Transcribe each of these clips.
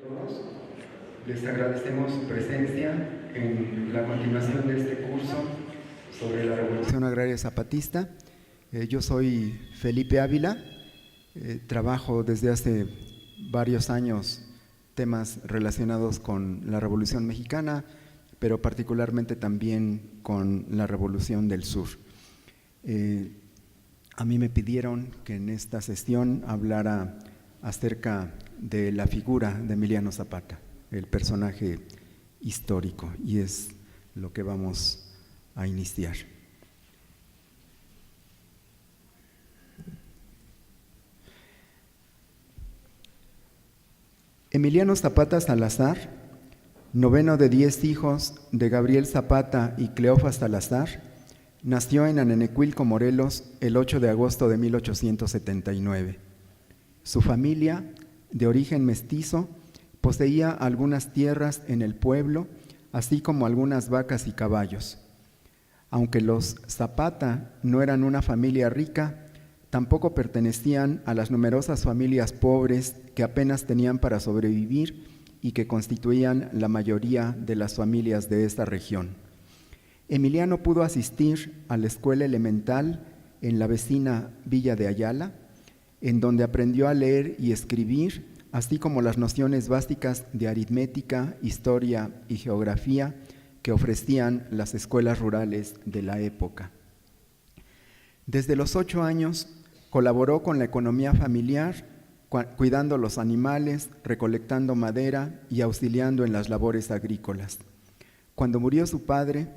Todos les agradecemos su presencia en la continuación de este curso sobre la Revolución Agraria Zapatista. Yo soy Felipe Ávila, trabajo desde hace varios años temas relacionados con la Revolución Mexicana, pero particularmente también con la Revolución del Sur. A mí me pidieron que en esta sesión hablara acerca de la figura de Emiliano Zapata, el personaje histórico, y es lo que vamos a iniciar. Emiliano Zapata Salazar, noveno de 10 hijos de Gabriel Zapata y Cleofas Salazar, nació en Anenecuilco, Morelos, el 8 de agosto de 1879. Su familia, de origen mestizo, poseía algunas tierras en el pueblo, así como algunas vacas y caballos. Aunque los Zapata no eran una familia rica, tampoco pertenecían a las numerosas familias pobres que apenas tenían para sobrevivir y que constituían la mayoría de las familias de esta región. Emiliano pudo asistir a la escuela elemental en la vecina Villa de Ayala, en donde aprendió a leer y escribir, así como las nociones básicas de aritmética, historia y geografía que ofrecían las escuelas rurales de la época. Desde los 8 años colaboró con la economía familiar, cuidando los animales, recolectando madera y auxiliando en las labores agrícolas. Cuando murió su padre,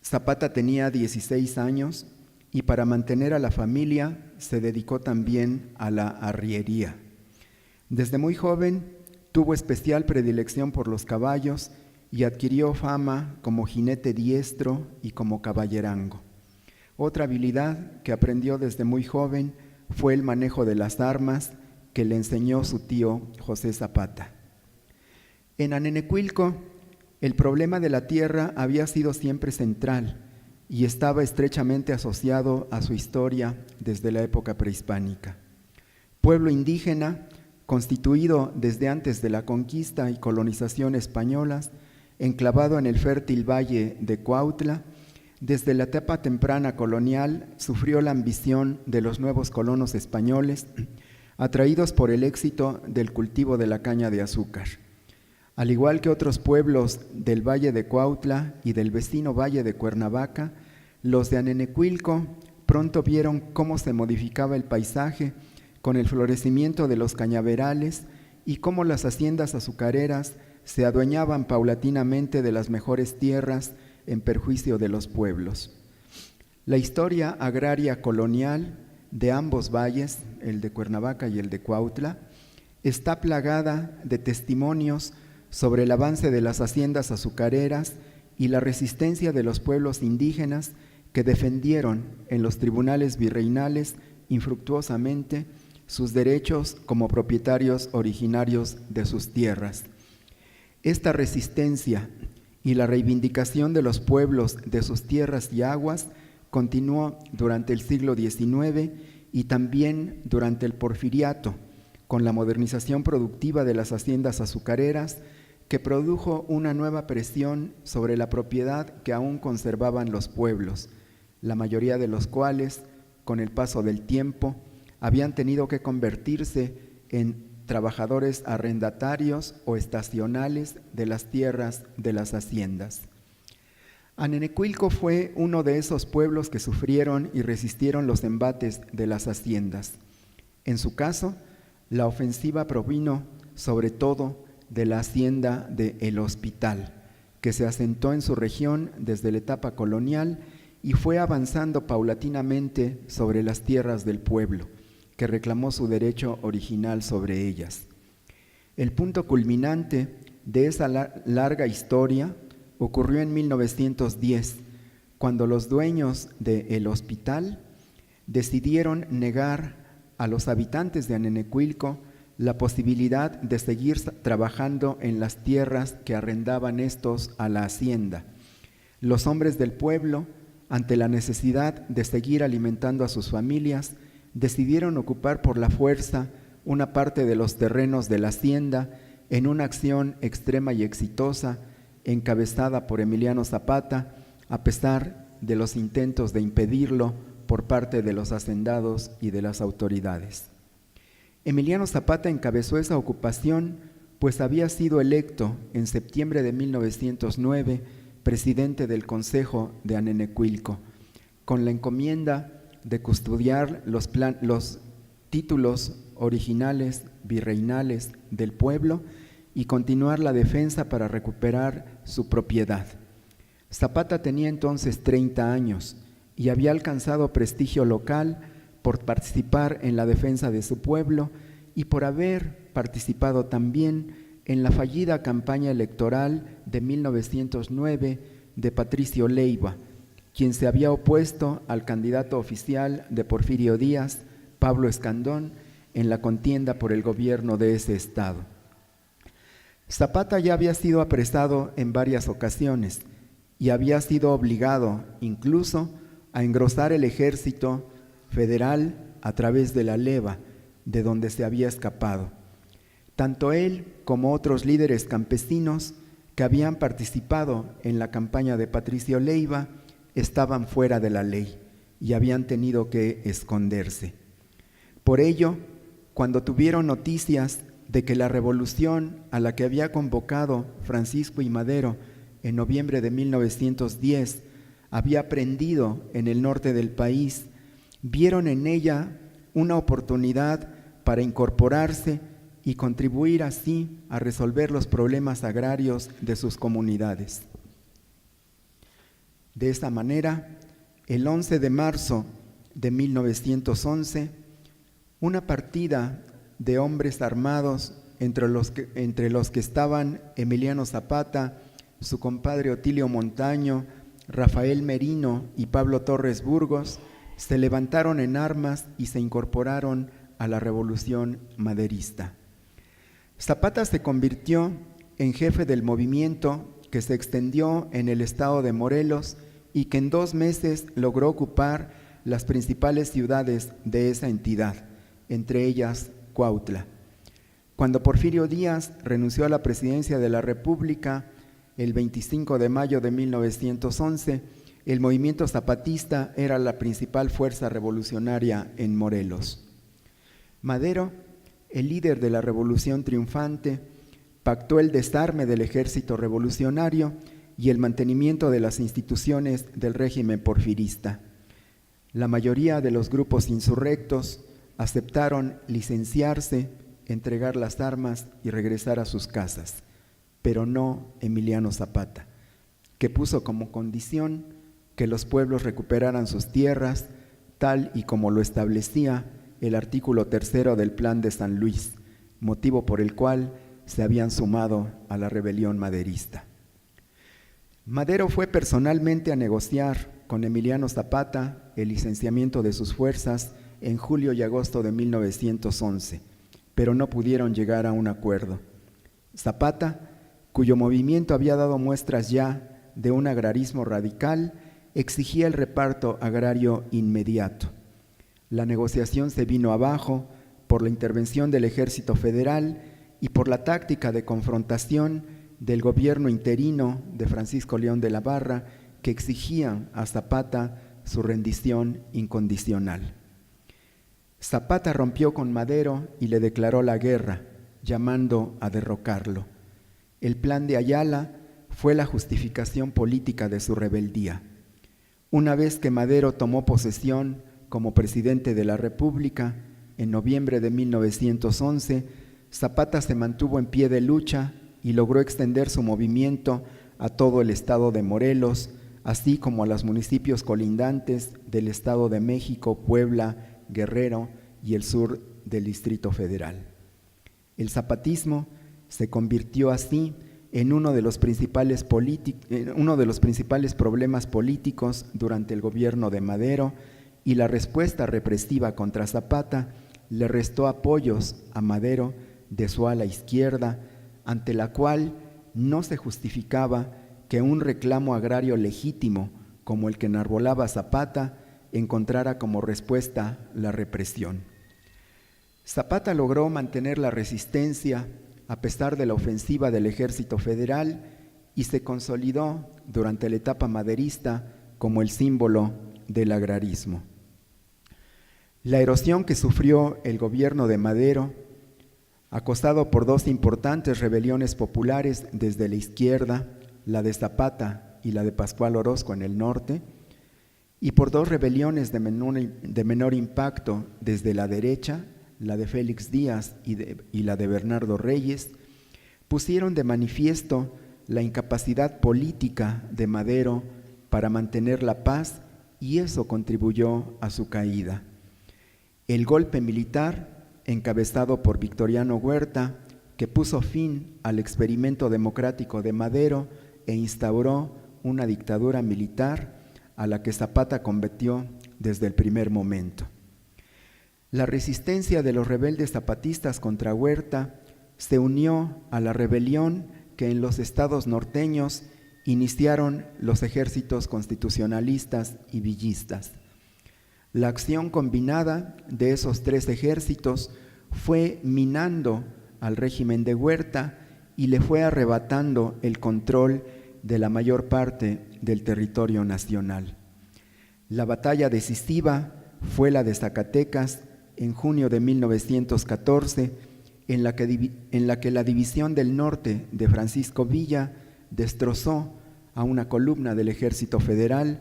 Zapata tenía 16 años y para mantener a la familia se dedicó también a la arriería. Desde muy joven tuvo especial predilección por los caballos y adquirió fama como jinete diestro y como caballerango. Otra habilidad que aprendió desde muy joven fue el manejo de las armas que le enseñó su tío José Zapata. En Anenecuilco, el problema de la tierra había sido siempre central y estaba estrechamente asociado a su historia desde la época prehispánica. Pueblo indígena, constituido desde antes de la conquista y colonización españolas, enclavado en el fértil valle de Cuautla, desde la etapa temprana colonial sufrió la ambición de los nuevos colonos españoles, atraídos por el éxito del cultivo de la caña de azúcar. Al igual que otros pueblos del Valle de Cuautla y del vecino Valle de Cuernavaca, los de Anenecuilco pronto vieron cómo se modificaba el paisaje con el florecimiento de los cañaverales y cómo las haciendas azucareras se adueñaban paulatinamente de las mejores tierras en perjuicio de los pueblos. La historia agraria colonial de ambos valles, el de Cuernavaca y el de Cuautla, está plagada de testimonios sobre el avance de las haciendas azucareras y la resistencia de los pueblos indígenas que defendieron en los tribunales virreinales infructuosamente sus derechos como propietarios originarios de sus tierras. Esta resistencia y la reivindicación de los pueblos de sus tierras y aguas continuó durante el siglo XIX y también durante el Porfiriato, con la modernización productiva de las haciendas azucareras, que produjo una nueva presión sobre la propiedad que aún conservaban los pueblos, la mayoría de los cuales, con el paso del tiempo, habían tenido que convertirse en trabajadores arrendatarios o estacionales de las tierras de las haciendas. Anenecuilco fue uno de esos pueblos que sufrieron y resistieron los embates de las haciendas. En su caso, la ofensiva provino sobre todo de la hacienda de El Hospital, que se asentó en su región desde la etapa colonial y fue avanzando paulatinamente sobre las tierras del pueblo, que reclamó su derecho original sobre ellas. El punto culminante de esa larga historia ocurrió en 1910, cuando los dueños de El Hospital decidieron negar a los habitantes de Anenecuilco la posibilidad de seguir trabajando en las tierras que arrendaban estos a la hacienda. Los hombres del pueblo, ante la necesidad de seguir alimentando a sus familias, decidieron ocupar por la fuerza una parte de los terrenos de la hacienda en una acción extrema y exitosa encabezada por Emiliano Zapata, a pesar de los intentos de impedirlo por parte de los hacendados y de las autoridades. Emiliano Zapata encabezó esa ocupación, pues había sido electo en septiembre de 1909 presidente del Consejo de Anenecuilco, con la encomienda de custodiar los títulos originales virreinales del pueblo y continuar la defensa para recuperar su propiedad. Zapata tenía entonces 30 años y había alcanzado prestigio local por participar en la defensa de su pueblo y por haber participado también en la fallida campaña electoral de 1909 de Patricio Leiva, quien se había opuesto al candidato oficial de Porfirio Díaz, Pablo Escandón, en la contienda por el gobierno de ese estado. Zapata ya había sido apresado en varias ocasiones y había sido obligado incluso a engrosar el ejército federal a través de la leva, de donde se había escapado. Tanto él como otros líderes campesinos que habían participado en la campaña de Patricio Leiva estaban fuera de la ley y habían tenido que esconderse. Por ello, cuando tuvieron noticias de que la revolución a la que había convocado Francisco I. Madero en noviembre de 1910 había prendido en el norte del país, vieron en ella una oportunidad para incorporarse y contribuir así a resolver los problemas agrarios de sus comunidades. De esta manera, el 11 de marzo de 1911, una partida de hombres armados, entre los que estaban Emiliano Zapata, su compadre Otilio Montaño, Rafael Merino y Pablo Torres Burgos, se levantaron en armas y se incorporaron a la revolución maderista. Zapata se convirtió en jefe del movimiento que se extendió en el estado de Morelos y que en 2 meses logró ocupar las principales ciudades de esa entidad, entre ellas Cuautla. Cuando Porfirio Díaz renunció a la presidencia de la República el 25 de mayo de 1911, el movimiento zapatista era la principal fuerza revolucionaria en Morelos. Madero, el líder de la revolución triunfante, pactó el desarme del ejército revolucionario y el mantenimiento de las instituciones del régimen porfirista. La mayoría de los grupos insurrectos aceptaron licenciarse, entregar las armas y regresar a sus casas, pero no Emiliano Zapata, que puso como condición que los pueblos recuperaran sus tierras, tal y como lo establecía el artículo 3 del Plan de San Luis, motivo por el cual se habían sumado a la rebelión maderista. Madero fue personalmente a negociar con Emiliano Zapata el licenciamiento de sus fuerzas en julio y agosto de 1911, pero no pudieron llegar a un acuerdo. Zapata, cuyo movimiento había dado muestras ya de un agrarismo radical, exigía el reparto agrario inmediato. La negociación se vino abajo por la intervención del Ejército Federal y por la táctica de confrontación del gobierno interino de Francisco León de la Barra, que exigía a Zapata su rendición incondicional. Zapata rompió con Madero y le declaró la guerra, llamando a derrocarlo. El plan de Ayala fue la justificación política de su rebeldía. Una vez que Madero tomó posesión como presidente de la República, en noviembre de 1911, Zapata se mantuvo en pie de lucha y logró extender su movimiento a todo el estado de Morelos, así como a los municipios colindantes del Estado de México, Puebla, Guerrero y el sur del Distrito Federal. El zapatismo se convirtió así en uno de los principales problemas políticos durante el gobierno de Madero, y la respuesta represiva contra Zapata le restó apoyos a Madero de su ala izquierda, ante la cual no se justificaba que un reclamo agrario legítimo como el que enarbolaba Zapata encontrara como respuesta la represión. Zapata logró mantener la resistencia a pesar de la ofensiva del Ejército Federal y se consolidó durante la etapa maderista como el símbolo del agrarismo. La erosión que sufrió el gobierno de Madero, acosado por dos importantes rebeliones populares desde la izquierda, la de Zapata y la de Pascual Orozco en el norte, y por dos rebeliones de menor impacto desde la derecha, la de Félix Díaz y la de Bernardo Reyes, pusieron de manifiesto la incapacidad política de Madero para mantener la paz, y eso contribuyó a su caída. El golpe militar, encabezado por Victoriano Huerta, que puso fin al experimento democrático de Madero e instauró una dictadura militar a la que Zapata combatió desde el primer momento. La resistencia de los rebeldes zapatistas contra Huerta se unió a la rebelión que en los estados norteños iniciaron los ejércitos constitucionalistas y villistas. La acción combinada de esos tres ejércitos fue minando al régimen de Huerta y le fue arrebatando el control de la mayor parte del territorio nacional. La batalla decisiva fue la de Zacatecas en junio de 1914, en la que la División del Norte de Francisco Villa destrozó a una columna del Ejército Federal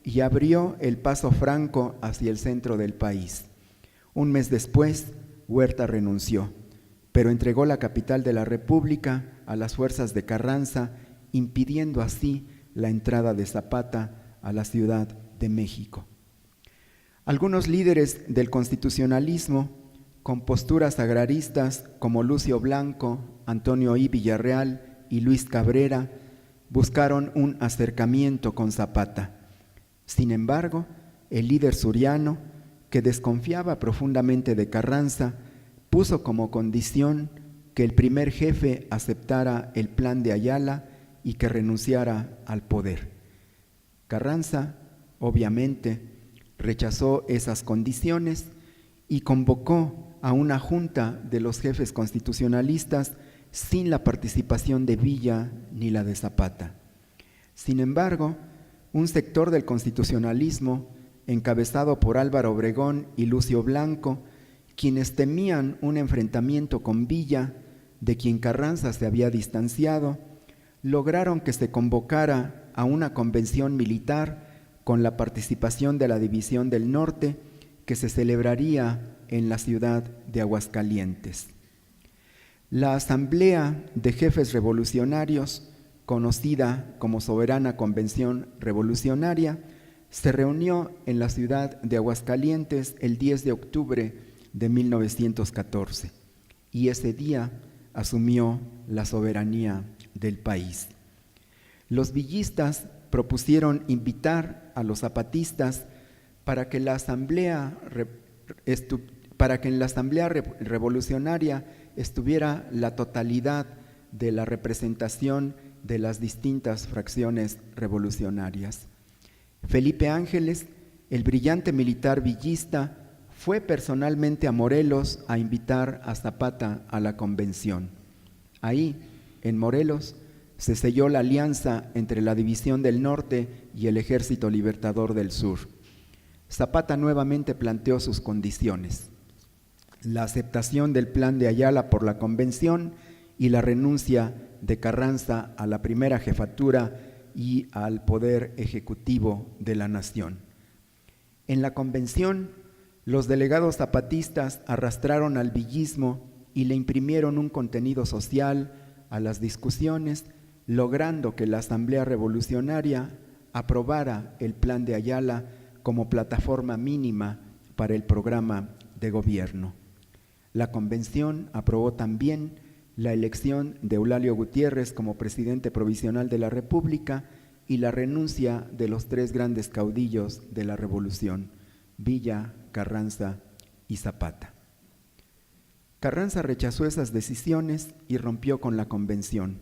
y abrió el paso franco hacia el centro del país. Un mes después, Huerta renunció, pero entregó la capital de la República a las fuerzas de Carranza, impidiendo así la entrada de Zapata a la Ciudad de México. Algunos líderes del constitucionalismo, con posturas agraristas como Lucio Blanco, Antonio I. Villarreal y Luis Cabrera, buscaron un acercamiento con Zapata. Sin embargo, el líder suriano, que desconfiaba profundamente de Carranza, puso como condición que el primer jefe aceptara el plan de Ayala y que renunciara al poder. Carranza, obviamente, rechazó esas condiciones y convocó a una junta de los jefes constitucionalistas sin la participación de Villa ni la de Zapata. Sin embargo, un sector del constitucionalismo, encabezado por Álvaro Obregón y Lucio Blanco, quienes temían un enfrentamiento con Villa, de quien Carranza se había distanciado, lograron que se convocara a una convención militar con la participación de la División del Norte, que se celebraría en la ciudad de Aguascalientes. La Asamblea de Jefes Revolucionarios, conocida como Soberana Convención Revolucionaria, se reunió en la ciudad de Aguascalientes el 10 de octubre de 1914 y ese día asumió la soberanía del país. Los villistas propusieron invitar a los zapatistas para que en la Asamblea Revolucionaria estuviera la totalidad de la representación de las distintas fracciones revolucionarias. Felipe Ángeles, el brillante militar villista, fue personalmente a Morelos a invitar a Zapata a la convención. Ahí, en Morelos, se selló la alianza entre la División del Norte y el Ejército Libertador del Sur. Zapata nuevamente planteó sus condiciones: la aceptación del plan de Ayala por la convención y la renuncia de Carranza a la primera jefatura y al poder ejecutivo de la nación. En la convención, los delegados zapatistas arrastraron al villismo y le imprimieron un contenido social a las discusiones, logrando que la Asamblea Revolucionaria aprobara el plan de Ayala como plataforma mínima para el programa de gobierno. La convención aprobó también la elección de Eulalio Gutiérrez como presidente provisional de la República y la renuncia de los tres grandes caudillos de la Revolución, Villa, Carranza y Zapata. Carranza rechazó esas decisiones y rompió con la convención.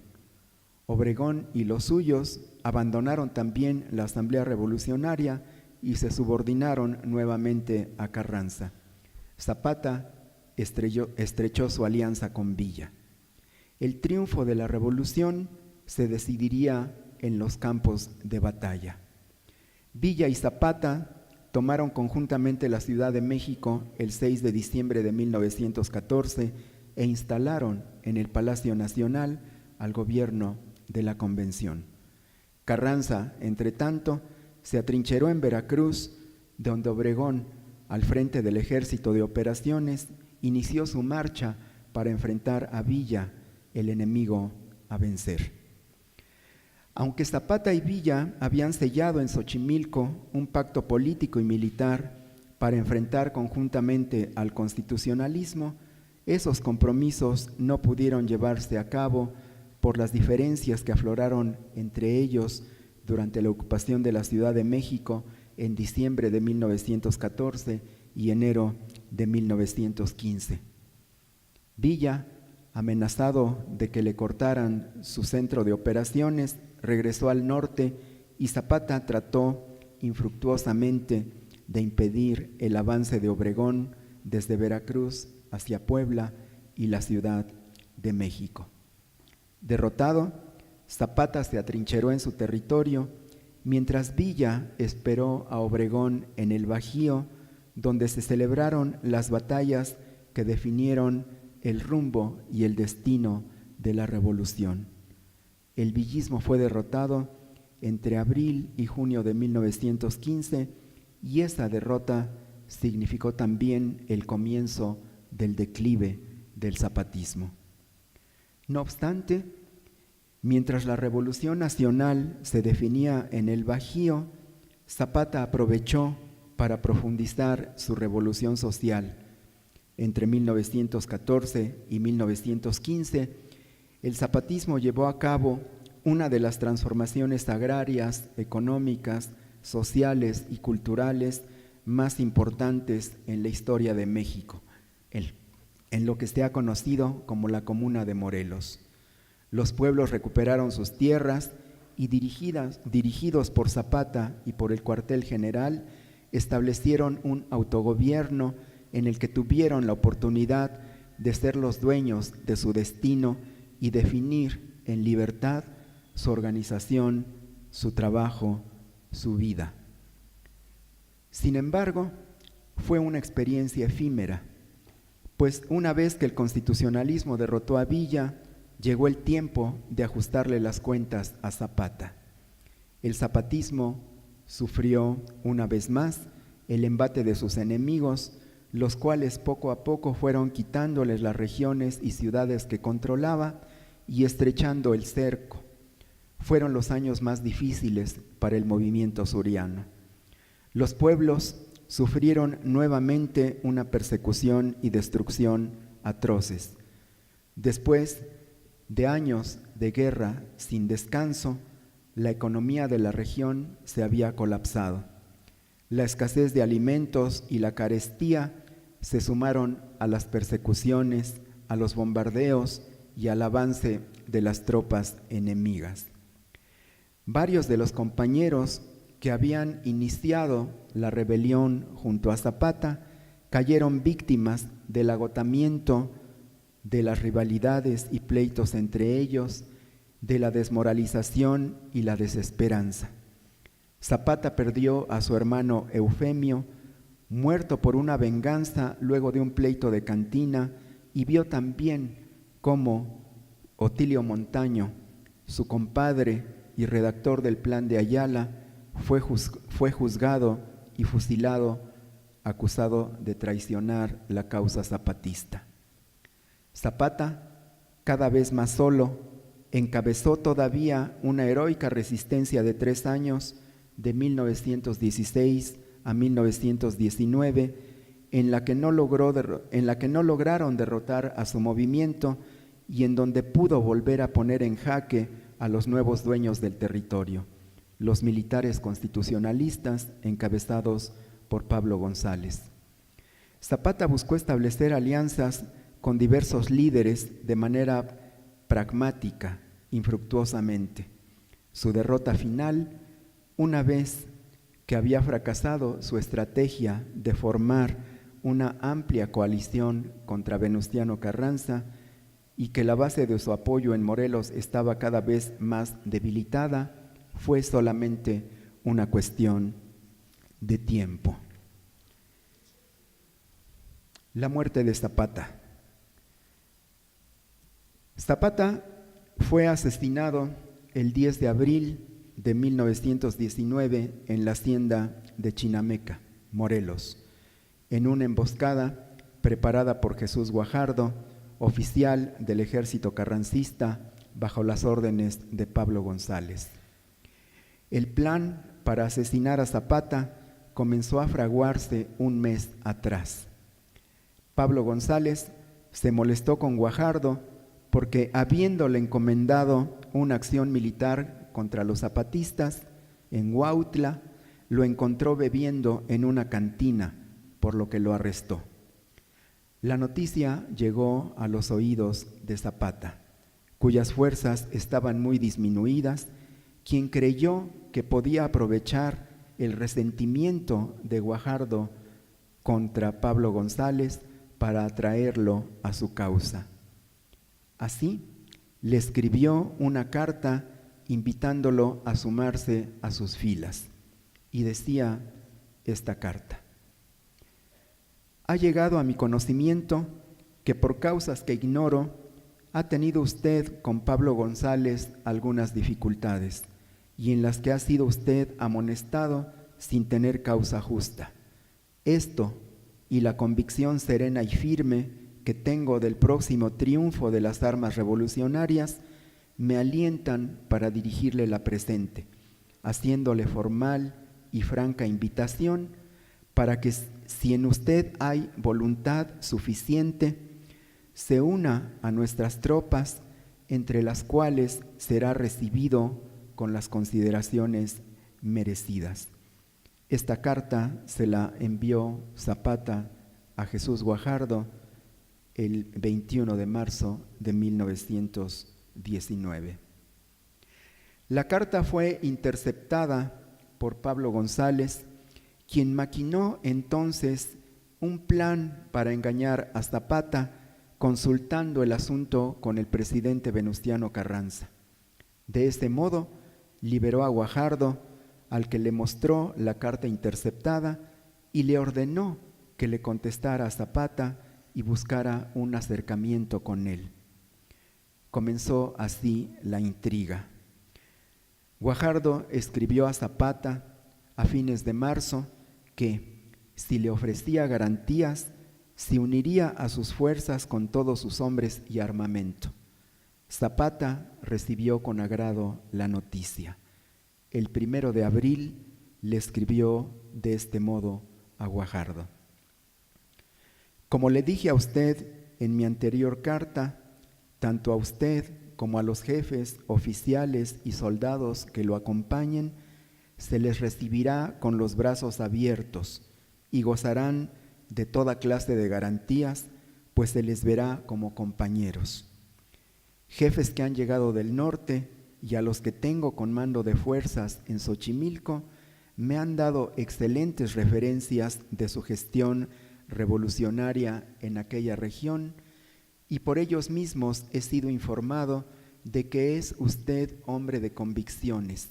Obregón y los suyos abandonaron también la Asamblea Revolucionaria y se subordinaron nuevamente a Carranza. Zapata estrechó su alianza con Villa. El triunfo de la revolución se decidiría en los campos de batalla. Villa y Zapata tomaron conjuntamente la Ciudad de México el 6 de diciembre de 1914 e instalaron en el Palacio Nacional al gobierno de la Convención. Carranza, entre tanto, se atrincheró en Veracruz, donde Obregón, al frente del Ejército de Operaciones, inició su marcha para enfrentar a Villa, el enemigo a vencer. Aunque Zapata y Villa habían sellado en Xochimilco un pacto político y militar para enfrentar conjuntamente al constitucionalismo, esos compromisos no pudieron llevarse a cabo por las diferencias que afloraron entre ellos durante la ocupación de la Ciudad de México en diciembre de 1914 y enero de 1915. Villa, amenazado de que le cortaran su centro de operaciones, regresó al norte y Zapata trató infructuosamente de impedir el avance de Obregón desde Veracruz hacia Puebla y la Ciudad de México. Derrotado, Zapata se atrincheró en su territorio, mientras Villa esperó a Obregón en el Bajío, donde se celebraron las batallas que definieron el rumbo y el destino de la revolución. El villismo fue derrotado entre abril y junio de 1915 y esa derrota significó también el comienzo del declive del zapatismo. No obstante, mientras la Revolución Nacional se definía en el Bajío, Zapata aprovechó para profundizar su revolución social. Entre 1914 y 1915, el zapatismo llevó a cabo una de las transformaciones agrarias, económicas, sociales y culturales más importantes en la historia de México, en lo que se ha conocido como la Comuna de Morelos. Los pueblos recuperaron sus tierras y dirigidos por Zapata y por el cuartel general, establecieron un autogobierno en el que tuvieron la oportunidad de ser los dueños de su destino y definir en libertad su organización, su trabajo, su vida. Sin embargo, fue una experiencia efímera, pues una vez que el constitucionalismo derrotó a Villa, llegó el tiempo de ajustarle las cuentas a Zapata. El zapatismo sufrió una vez más el embate de sus enemigos, los cuales poco a poco fueron quitándoles las regiones y ciudades que controlaba y estrechando el cerco. Fueron los años más difíciles para el movimiento suriano. Los pueblos sufrieron nuevamente una persecución y destrucción atroces. Después de años de guerra sin descanso, la economía de la región se había colapsado. La escasez de alimentos y la carestía se sumaron a las persecuciones, a los bombardeos y al avance de las tropas enemigas. Varios de los compañeros que habían iniciado la rebelión junto a Zapata cayeron víctimas del agotamiento, de las rivalidades y pleitos entre ellos, de la desmoralización y la desesperanza. Zapata perdió a su hermano Eufemio, muerto por una venganza luego de un pleito de cantina, y vio también cómo Otilio Montaño, su compadre y redactor del Plan de Ayala, fue juzgado y fusilado, acusado de traicionar la causa zapatista. Zapata, cada vez más solo, encabezó todavía una heroica resistencia de 3 años, de 1916 a 1919, en la que no lograron derrotar a su movimiento y en donde pudo volver a poner en jaque a los nuevos dueños del territorio, los militares constitucionalistas encabezados por Pablo González. Zapata buscó establecer alianzas con diversos líderes de manera pragmática, infructuosamente. Su derrota final, una vez que había fracasado su estrategia de formar una amplia coalición contra Venustiano Carranza y que la base de su apoyo en Morelos estaba cada vez más debilitada, fue solamente una cuestión de tiempo. La muerte de Zapata. Zapata fue asesinado el 10 de abril de 1919 en la hacienda de Chinameca, Morelos, en una emboscada preparada por Jesús Guajardo, oficial del ejército carrancista bajo las órdenes de Pablo González. El plan para asesinar a Zapata comenzó a fraguarse un mes atrás. Pablo González se molestó con Guajardo porque, habiéndole encomendado una acción militar contra los zapatistas en Huautla, lo encontró bebiendo en una cantina, por lo que lo arrestó. La noticia llegó a los oídos de Zapata, cuyas fuerzas estaban muy disminuidas, quien creyó que podía aprovechar el resentimiento de Guajardo contra Pablo González para atraerlo a su causa. Así, le escribió una carta invitándolo a sumarse a sus filas, y decía esta carta: ha llegado a mi conocimiento que por causas que ignoro ha tenido usted con Pablo González algunas dificultades, y en las que ha sido usted amonestado sin tener causa justa. Esto y la convicción serena y firme que tengo del próximo triunfo de las armas revolucionarias me alientan para dirigirle la presente, haciéndole formal y franca invitación para que, si en usted hay voluntad suficiente, se una a nuestras tropas, entre las cuales será recibido con las consideraciones merecidas. Esta carta se la envió Zapata a Jesús Guajardo el 21 de marzo de 1919. La carta fue interceptada por Pablo González, quien maquinó entonces un plan para engañar a Zapata, consultando el asunto con el presidente Venustiano Carranza. De este modo, liberó a Guajardo, al que le mostró la carta interceptada y le ordenó que le contestara a Zapata y buscara un acercamiento con él. Comenzó así la intriga. Guajardo escribió a Zapata a fines de marzo que, si le ofrecía garantías, se uniría a sus fuerzas con todos sus hombres y armamento. Zapata recibió con agrado la noticia. El 1 de abril le escribió de este modo a Guajardo: como le dije a usted en mi anterior carta, tanto a usted como a los jefes, oficiales y soldados que lo acompañen, se les recibirá con los brazos abiertos y gozarán de toda clase de garantías, pues se les verá como compañeros. Jefes que han llegado del norte y a los que tengo con mando de fuerzas en Xochimilco me han dado excelentes referencias de su gestión revolucionaria en aquella región, y por ellos mismos he sido informado de que es usted hombre de convicciones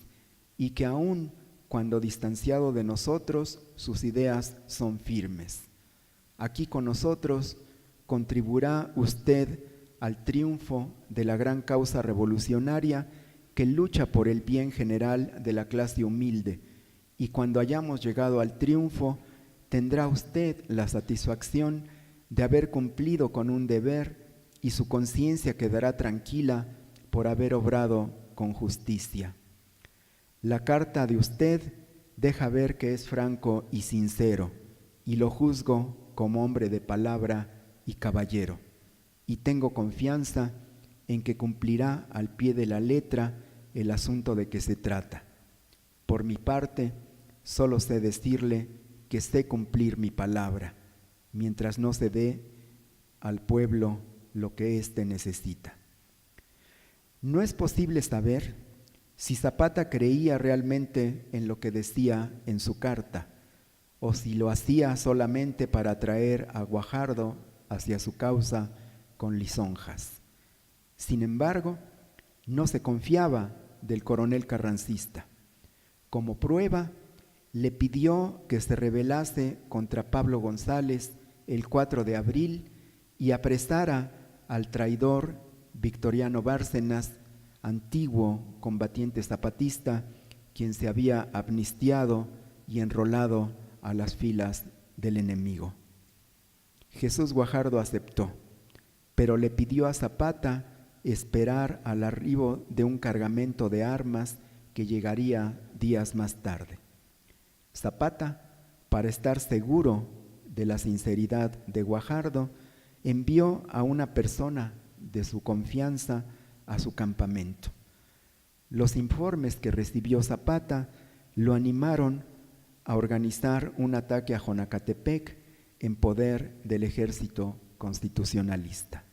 y que aun cuando distanciado de nosotros, sus ideas son firmes. Aquí con nosotros contribuirá usted al triunfo de la gran causa revolucionaria que lucha por el bien general de la clase humilde, y cuando hayamos llegado al triunfo, tendrá usted la satisfacción de haber cumplido con un deber y su conciencia quedará tranquila por haber obrado con justicia. La carta de usted deja ver que es franco y sincero, y lo juzgo como hombre de palabra y caballero, y tengo confianza en que cumplirá al pie de la letra el asunto de que se trata. Por mi parte, solo sé decirle que sé cumplir mi palabra, mientras no se dé al pueblo lo que éste necesita. No es posible saber si Zapata creía realmente en lo que decía en su carta, o si lo hacía solamente para atraer a Guajardo hacia su causa con lisonjas. Sin embargo, no se confiaba del coronel carrancista. Como prueba, le pidió que se rebelase contra Pablo González el 4 de abril y apresara al traidor Victoriano Bárcenas, antiguo combatiente zapatista, quien se había amnistiado y enrolado a las filas del enemigo. Jesús Guajardo aceptó, pero le pidió a Zapata esperar al arribo de un cargamento de armas que llegaría días más tarde. Zapata, para estar seguro de la sinceridad de Guajardo, envió a una persona de su confianza a su campamento. Los informes que recibió Zapata lo animaron a organizar un ataque a Jonacatepec en poder del ejército constitucionalista.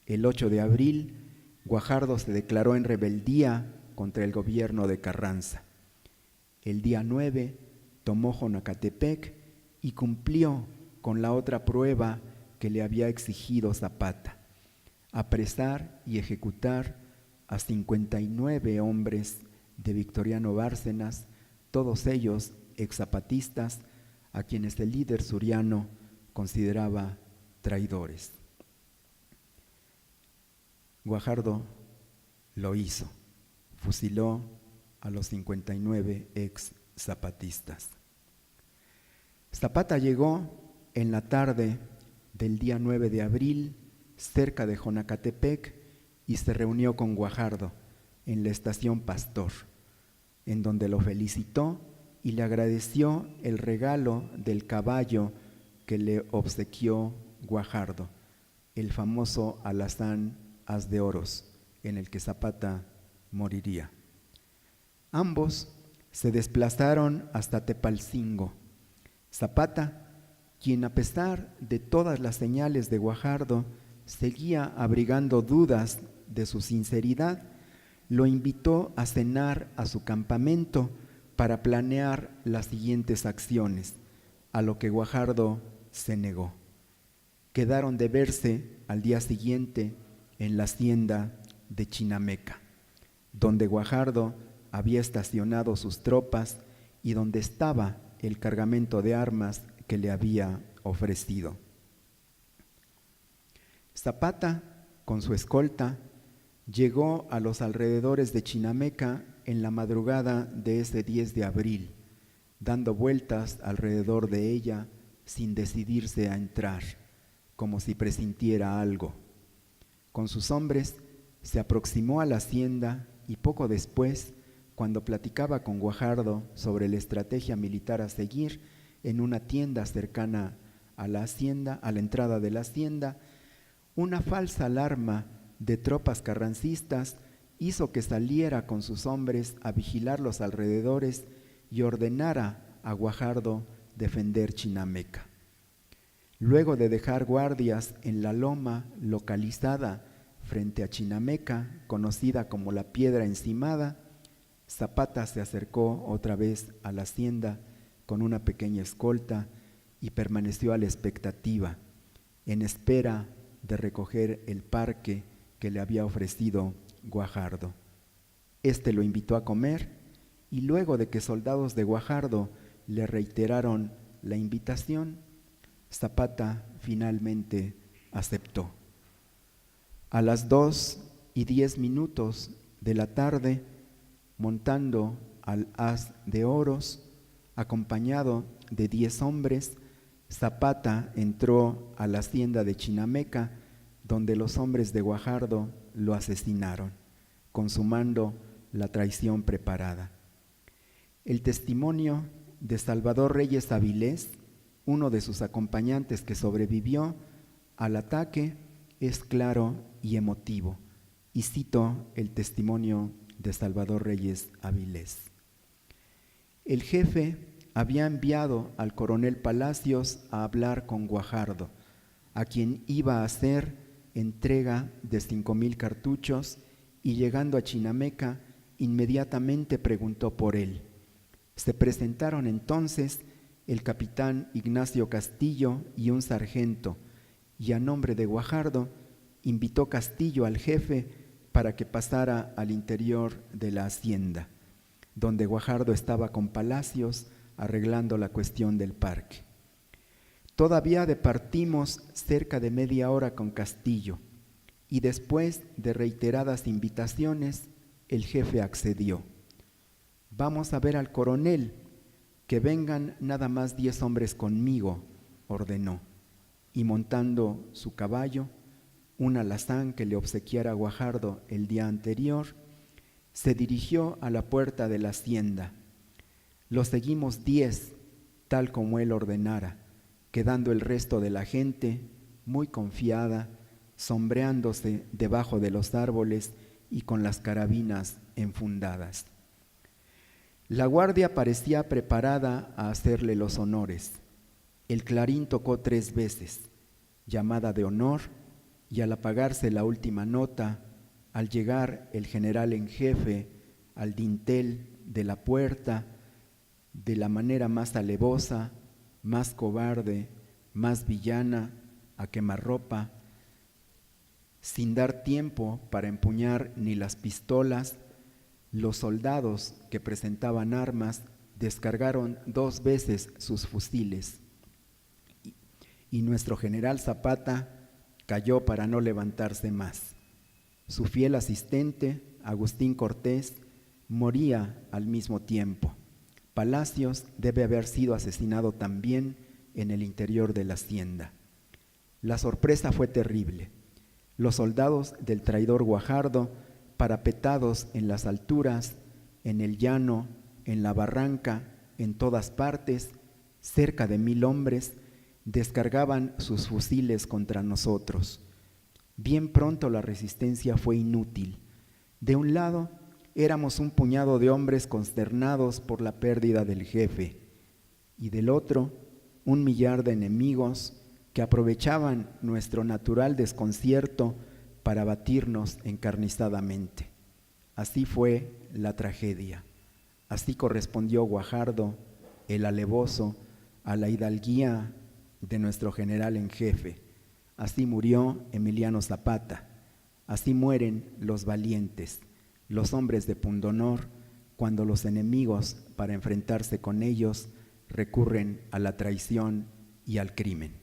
El 8 de abril, Guajardo se declaró en rebeldía contra el gobierno de Carranza. El día 9 tomó Jonacatepec y cumplió con la otra prueba que le había exigido Zapata: apresar y ejecutar a 59 hombres de Victoriano Bárcenas, todos ellos exzapatistas, a quienes el líder suriano consideraba traidores. Guajardo lo hizo, fusiló a los 59 ex-zapatistas. Zapata llegó en la tarde del día 9 de abril cerca de Jonacatepec y se reunió con Guajardo en la estación Pastor, en donde lo felicitó y le agradeció el regalo del caballo que le obsequió Guajardo, el famoso alazán As de Oros, en el que Zapata moriría. Ambos se desplazaron hasta Tepalcingo. Zapata, quien a pesar de todas las señales de Guajardo seguía abrigando dudas de su sinceridad, lo invitó a cenar a su campamento para planear las siguientes acciones, a lo que Guajardo se negó. Quedaron de verse al día siguiente en la hacienda de Chinameca, donde Guajardo había estacionado sus tropas y donde estaba el cargamento de armas que le había ofrecido. Zapata, con su escolta, llegó a los alrededores de Chinameca en la madrugada de ese 10 de abril, dando vueltas alrededor de ella sin decidirse a entrar, como si presintiera algo. Con sus hombres se aproximó a la hacienda y poco después, cuando platicaba con Guajardo sobre la estrategia militar a seguir en una tienda cercana a la hacienda, a la entrada de la hacienda, una falsa alarma de tropas carrancistas hizo que saliera con sus hombres a vigilar los alrededores y ordenara a Guajardo defender Chinameca. Luego de dejar guardias en la loma localizada frente a Chinameca, conocida como la Piedra Encimada, Zapata se acercó otra vez a la hacienda con una pequeña escolta y permaneció a la expectativa, en espera de recoger el parque que le había ofrecido Guajardo. Este lo invitó a comer y luego de que soldados de Guajardo le reiteraron la invitación, Zapata finalmente aceptó. A las 2:10 de la tarde, montando al As de Oros, acompañado de 10 hombres, Zapata entró a la hacienda de Chinameca, donde los hombres de Guajardo lo asesinaron, consumando la traición preparada. El testimonio de Salvador Reyes Avilés, uno de sus acompañantes que sobrevivió al ataque, es claro y emotivo, y cito el testimonio de Salvador Reyes Avilés. El jefe había enviado al coronel Palacios a hablar con Guajardo, a quien iba a hacer entrega de 5,000 cartuchos, y llegando a Chinameca, inmediatamente preguntó por él. Se presentaron entonces el capitán Ignacio Castillo y un sargento, y a nombre de Guajardo invitó Castillo al jefe para que pasara al interior de la hacienda, donde Guajardo estaba con Palacios arreglando la cuestión del parque. Todavía departimos cerca de media hora con Castillo, y después de reiteradas invitaciones, el jefe accedió. Vamos a ver al coronel, que vengan nada más 10 hombres conmigo, ordenó, y montando su caballo, un alazán que le obsequiara Guajardo el día anterior, se dirigió a la puerta de la hacienda. Lo seguimos 10, tal como él ordenara, quedando el resto de la gente muy confiada, sombreándose debajo de los árboles y con las carabinas enfundadas. La guardia parecía preparada a hacerle los honores. El clarín tocó 3 veces, llamada de honor, y al apagarse la última nota, al llegar el general en jefe al dintel de la puerta, de la manera más alevosa, más cobarde, más villana, a quemarropa, sin dar tiempo para empuñar ni las pistolas, los soldados que presentaban armas descargaron 2 veces sus fusiles, y nuestro general Zapata cayó para no levantarse más. Su fiel asistente, Agustín Cortés, moría al mismo tiempo. Palacios debe haber sido asesinado también en el interior de la hacienda. La sorpresa fue terrible. Los soldados del traidor Guajardo, parapetados en las alturas, en el llano, en la barranca, en todas partes, cerca de 1000 hombres, descargaban sus fusiles contra nosotros. Bien pronto la resistencia fue inútil. De un lado, éramos un puñado de hombres consternados por la pérdida del jefe, y del otro, 1 millar de enemigos que aprovechaban nuestro natural desconcierto para batirnos encarnizadamente. Así fue la tragedia. Así correspondió Guajardo, el alevoso, a la hidalguía de nuestro general en jefe. Así murió Emiliano Zapata. Así mueren los valientes, los hombres de pundonor, cuando los enemigos, para enfrentarse con ellos, recurren a la traición y al crimen.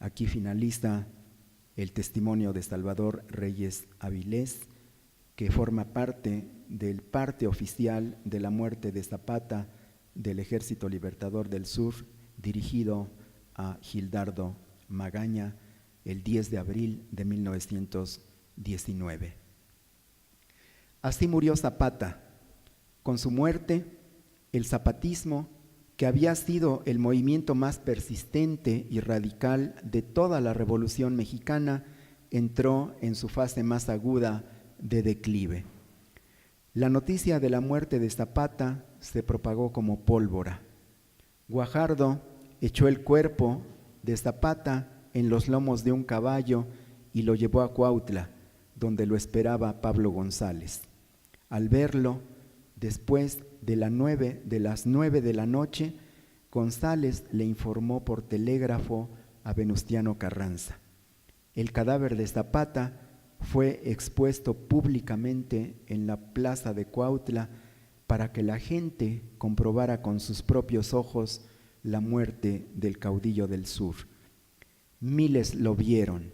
Aquí finaliza el testimonio de Salvador Reyes Avilés, que forma parte del parte oficial de la muerte de Zapata del Ejército Libertador del Sur, dirigido a Gildardo Magaña el 10 de abril de 1919. Así murió Zapata. Con su muerte, el zapatismo, que había sido el movimiento más persistente y radical de toda la Revolución Mexicana, entró en su fase más aguda de declive. La noticia de la muerte de Zapata se propagó como pólvora. Guajardo echó el cuerpo de Zapata en los lomos de un caballo y lo llevó a Cuautla, donde lo esperaba Pablo González. Al verlo, después de las 9 de la noche, González le informó por telégrafo a Venustiano Carranza. El cadáver de Zapata fue expuesto públicamente en la plaza de Cuautla para que la gente comprobara con sus propios ojos la muerte del caudillo del sur. Miles lo vieron.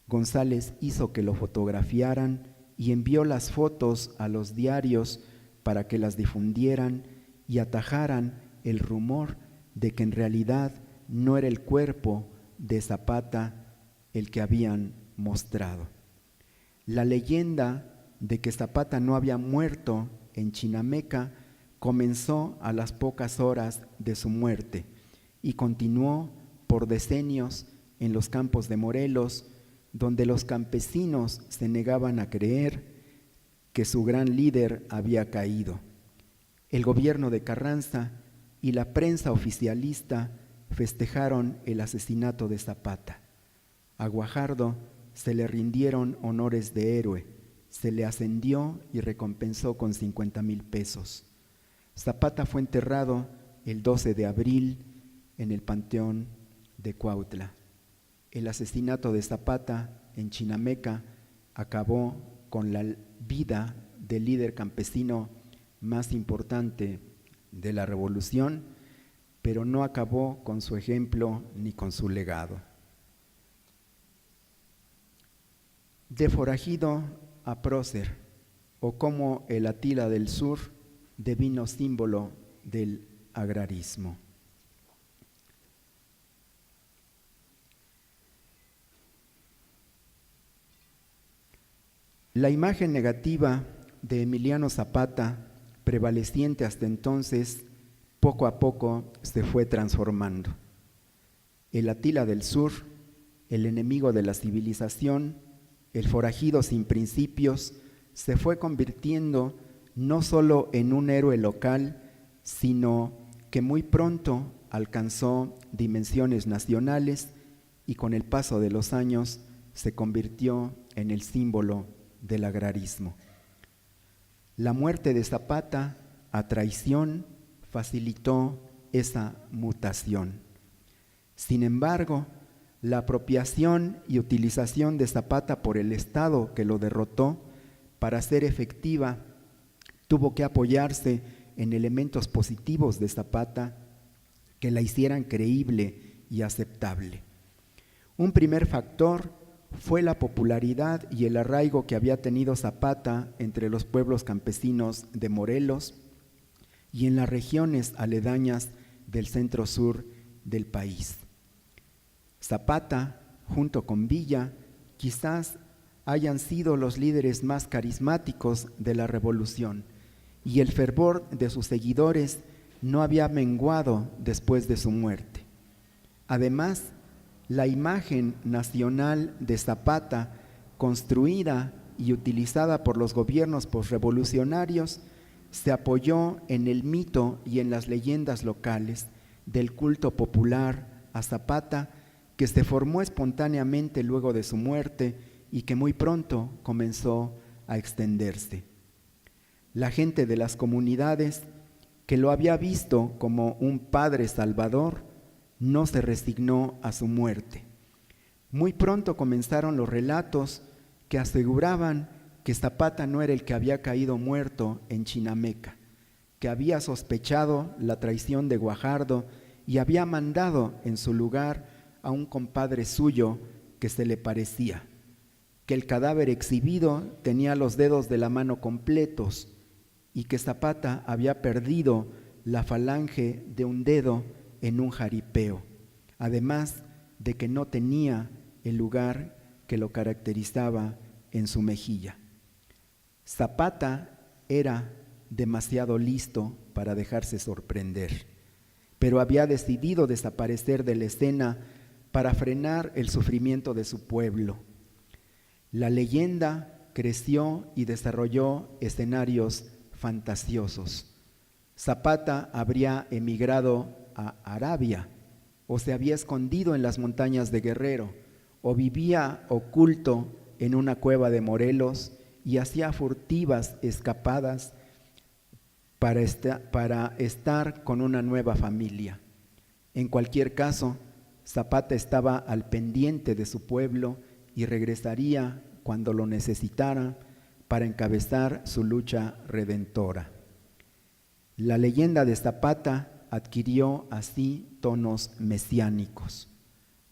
González hizo que lo fotografiaran y envió las fotos a los diarios para que las difundieran y atajaran el rumor de que en realidad no era el cuerpo de Zapata el que habían mostrado. La leyenda de que Zapata no había muerto en Chinameca comenzó a las pocas horas de su muerte y continuó por decenios en los campos de Morelos, donde los campesinos se negaban a creer que su gran líder había caído. El gobierno de Carranza y la prensa oficialista festejaron el asesinato de Zapata. A Guajardo se le rindieron honores de héroe, se le ascendió y recompensó con 50,000 pesos. Zapata fue enterrado el 12 de abril en el Panteón de Cuautla. El asesinato de Zapata en Chinameca acabó con la vida del líder campesino más importante de la revolución, pero no acabó con su ejemplo ni con su legado. De forajido a prócer, o como el Atila del Sur devino símbolo del agrarismo. La imagen negativa de Emiliano Zapata, prevaleciente hasta entonces, poco a poco se fue transformando. El Atila del Sur, el enemigo de la civilización, el forajido sin principios, se fue convirtiendo no solo en un héroe local, sino que muy pronto alcanzó dimensiones nacionales y con el paso de los años se convirtió en el símbolo del agrarismo. La muerte de Zapata a traición facilitó esa mutación. Sin embargo, la apropiación y utilización de Zapata por el Estado que lo derrotó, para ser efectiva, tuvo que apoyarse en elementos positivos de Zapata que la hicieran creíble y aceptable. Un primer factor fue la popularidad y el arraigo que había tenido Zapata entre los pueblos campesinos de Morelos y en las regiones aledañas del centro-sur del país. Zapata, junto con Villa, quizás hayan sido los líderes más carismáticos de la revolución, y el fervor de sus seguidores no había menguado después de su muerte. Además, la imagen nacional de Zapata, construida y utilizada por los gobiernos posrevolucionarios, se apoyó en el mito y en las leyendas locales del culto popular a Zapata, que se formó espontáneamente luego de su muerte y que muy pronto comenzó a extenderse. La gente de las comunidades, que lo había visto como un padre salvador, no se resignó a su muerte. Muy pronto comenzaron los relatos que aseguraban que Zapata no era el que había caído muerto en Chinameca, que había sospechado la traición de Guajardo y había mandado en su lugar a un compadre suyo que se le parecía, que el cadáver exhibido tenía los dedos de la mano completos y que Zapata había perdido la falange de un dedo en un jaripeo, además de que no tenía el lugar que lo caracterizaba en su mejilla. Zapata era demasiado listo para dejarse sorprender, pero había decidido desaparecer de la escena para frenar el sufrimiento de su pueblo. La leyenda creció y desarrolló escenarios fantasiosos. Zapata habría emigrado a Arabia, o se había escondido en las montañas de Guerrero, o vivía oculto en una cueva de Morelos y hacía furtivas escapadas para estar con una nueva familia. En cualquier caso, Zapata estaba al pendiente de su pueblo y regresaría cuando lo necesitara para encabezar su lucha redentora. La leyenda de Zapata adquirió así tonos mesiánicos.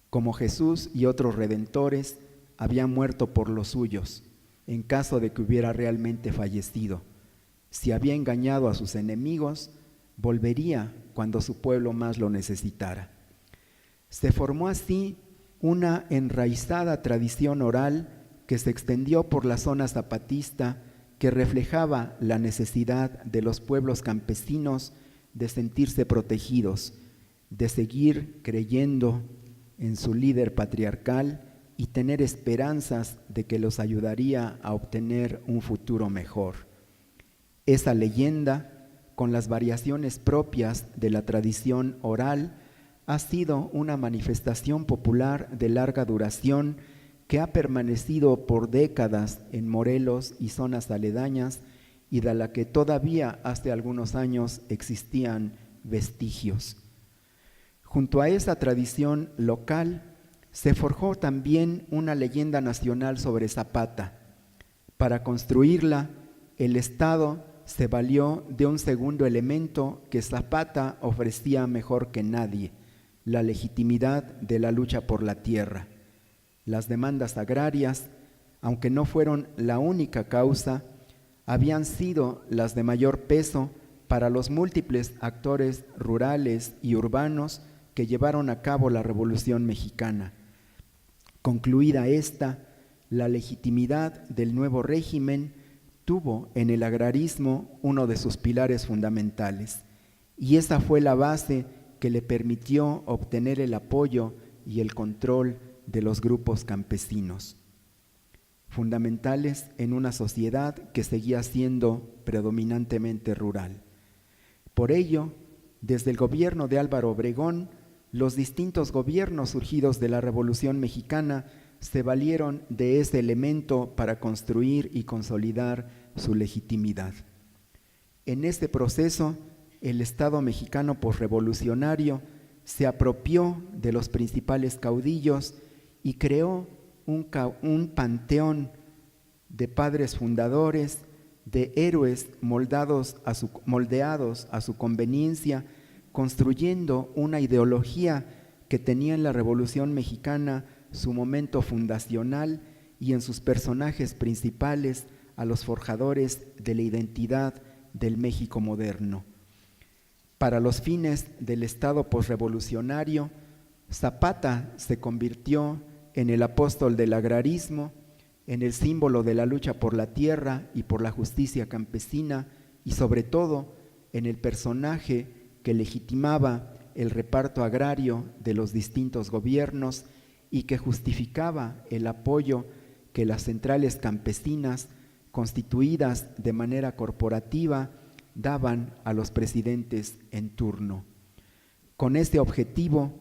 Como Jesús y otros redentores, había muerto por los suyos, en caso de que hubiera realmente fallecido. Si había engañado a sus enemigos, volvería cuando su pueblo más lo necesitara. Se formó así una enraizada tradición oral que se extendió por la zona zapatista, que reflejaba la necesidad de los pueblos campesinos de sentirse protegidos, de seguir creyendo en su líder patriarcal y tener esperanzas de que los ayudaría a obtener un futuro mejor. Esa leyenda, con las variaciones propias de la tradición oral, ha sido una manifestación popular de larga duración que ha permanecido por décadas en Morelos y zonas aledañas y de la que todavía hace algunos años existían vestigios. Junto a esa tradición local, se forjó también una leyenda nacional sobre Zapata. Para construirla, el Estado se valió de un segundo elemento que Zapata ofrecía mejor que nadie: la legitimidad de la lucha por la tierra. Las demandas agrarias, aunque no fueron la única causa, habían sido las de mayor peso para los múltiples actores rurales y urbanos que llevaron a cabo la Revolución Mexicana. Concluida esta, la legitimidad del nuevo régimen tuvo en el agrarismo uno de sus pilares fundamentales, y esa fue la base que le permitió obtener el apoyo y el control de los grupos campesinos, fundamentales en una sociedad que seguía siendo predominantemente rural. Por ello, desde el gobierno de Álvaro Obregón, los distintos gobiernos surgidos de la Revolución Mexicana se valieron de ese elemento para construir y consolidar su legitimidad. En este proceso, el Estado mexicano posrevolucionario se apropió de los principales caudillos y creó un panteón de padres fundadores, de héroes moldeados a su conveniencia, construyendo una ideología que tenía en la Revolución Mexicana su momento fundacional y en sus personajes principales a los forjadores de la identidad del México moderno. Para los fines del Estado posrevolucionario, Zapata se convirtió en el apóstol del agrarismo, en el símbolo de la lucha por la tierra y por la justicia campesina, y sobre todo en el personaje que legitimaba el reparto agrario de los distintos gobiernos y que justificaba el apoyo que las centrales campesinas, constituidas de manera corporativa, daban a los presidentes en turno. Con este objetivo,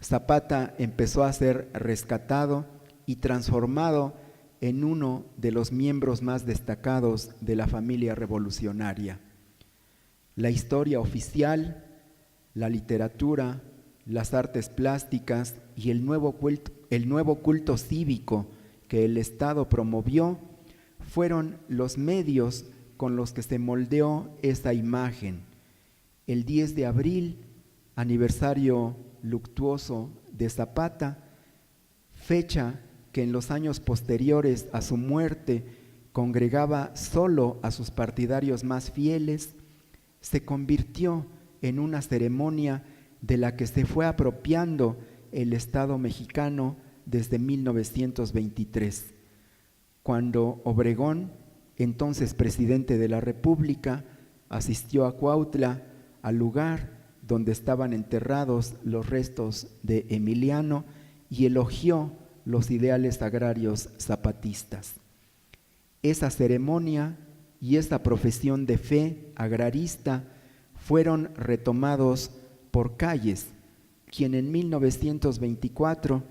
Zapata empezó a ser rescatado y transformado en uno de los miembros más destacados de la familia revolucionaria. La historia oficial, la literatura, las artes plásticas y el nuevo culto cívico que el Estado promovió fueron los medios con los que se moldeó esa imagen. El 10 de abril, aniversario luctuoso de Zapata, fecha que en los años posteriores a su muerte congregaba solo a sus partidarios más fieles, se convirtió en una ceremonia de la que se fue apropiando el Estado mexicano desde 1923, cuando Obregón, entonces presidente de la República, asistió a Cuautla, al lugar donde estaban enterrados los restos de Emiliano, y elogió los ideales agrarios zapatistas. Esa ceremonia y esa profesión de fe agrarista fueron retomados por Calles, quien en 1924,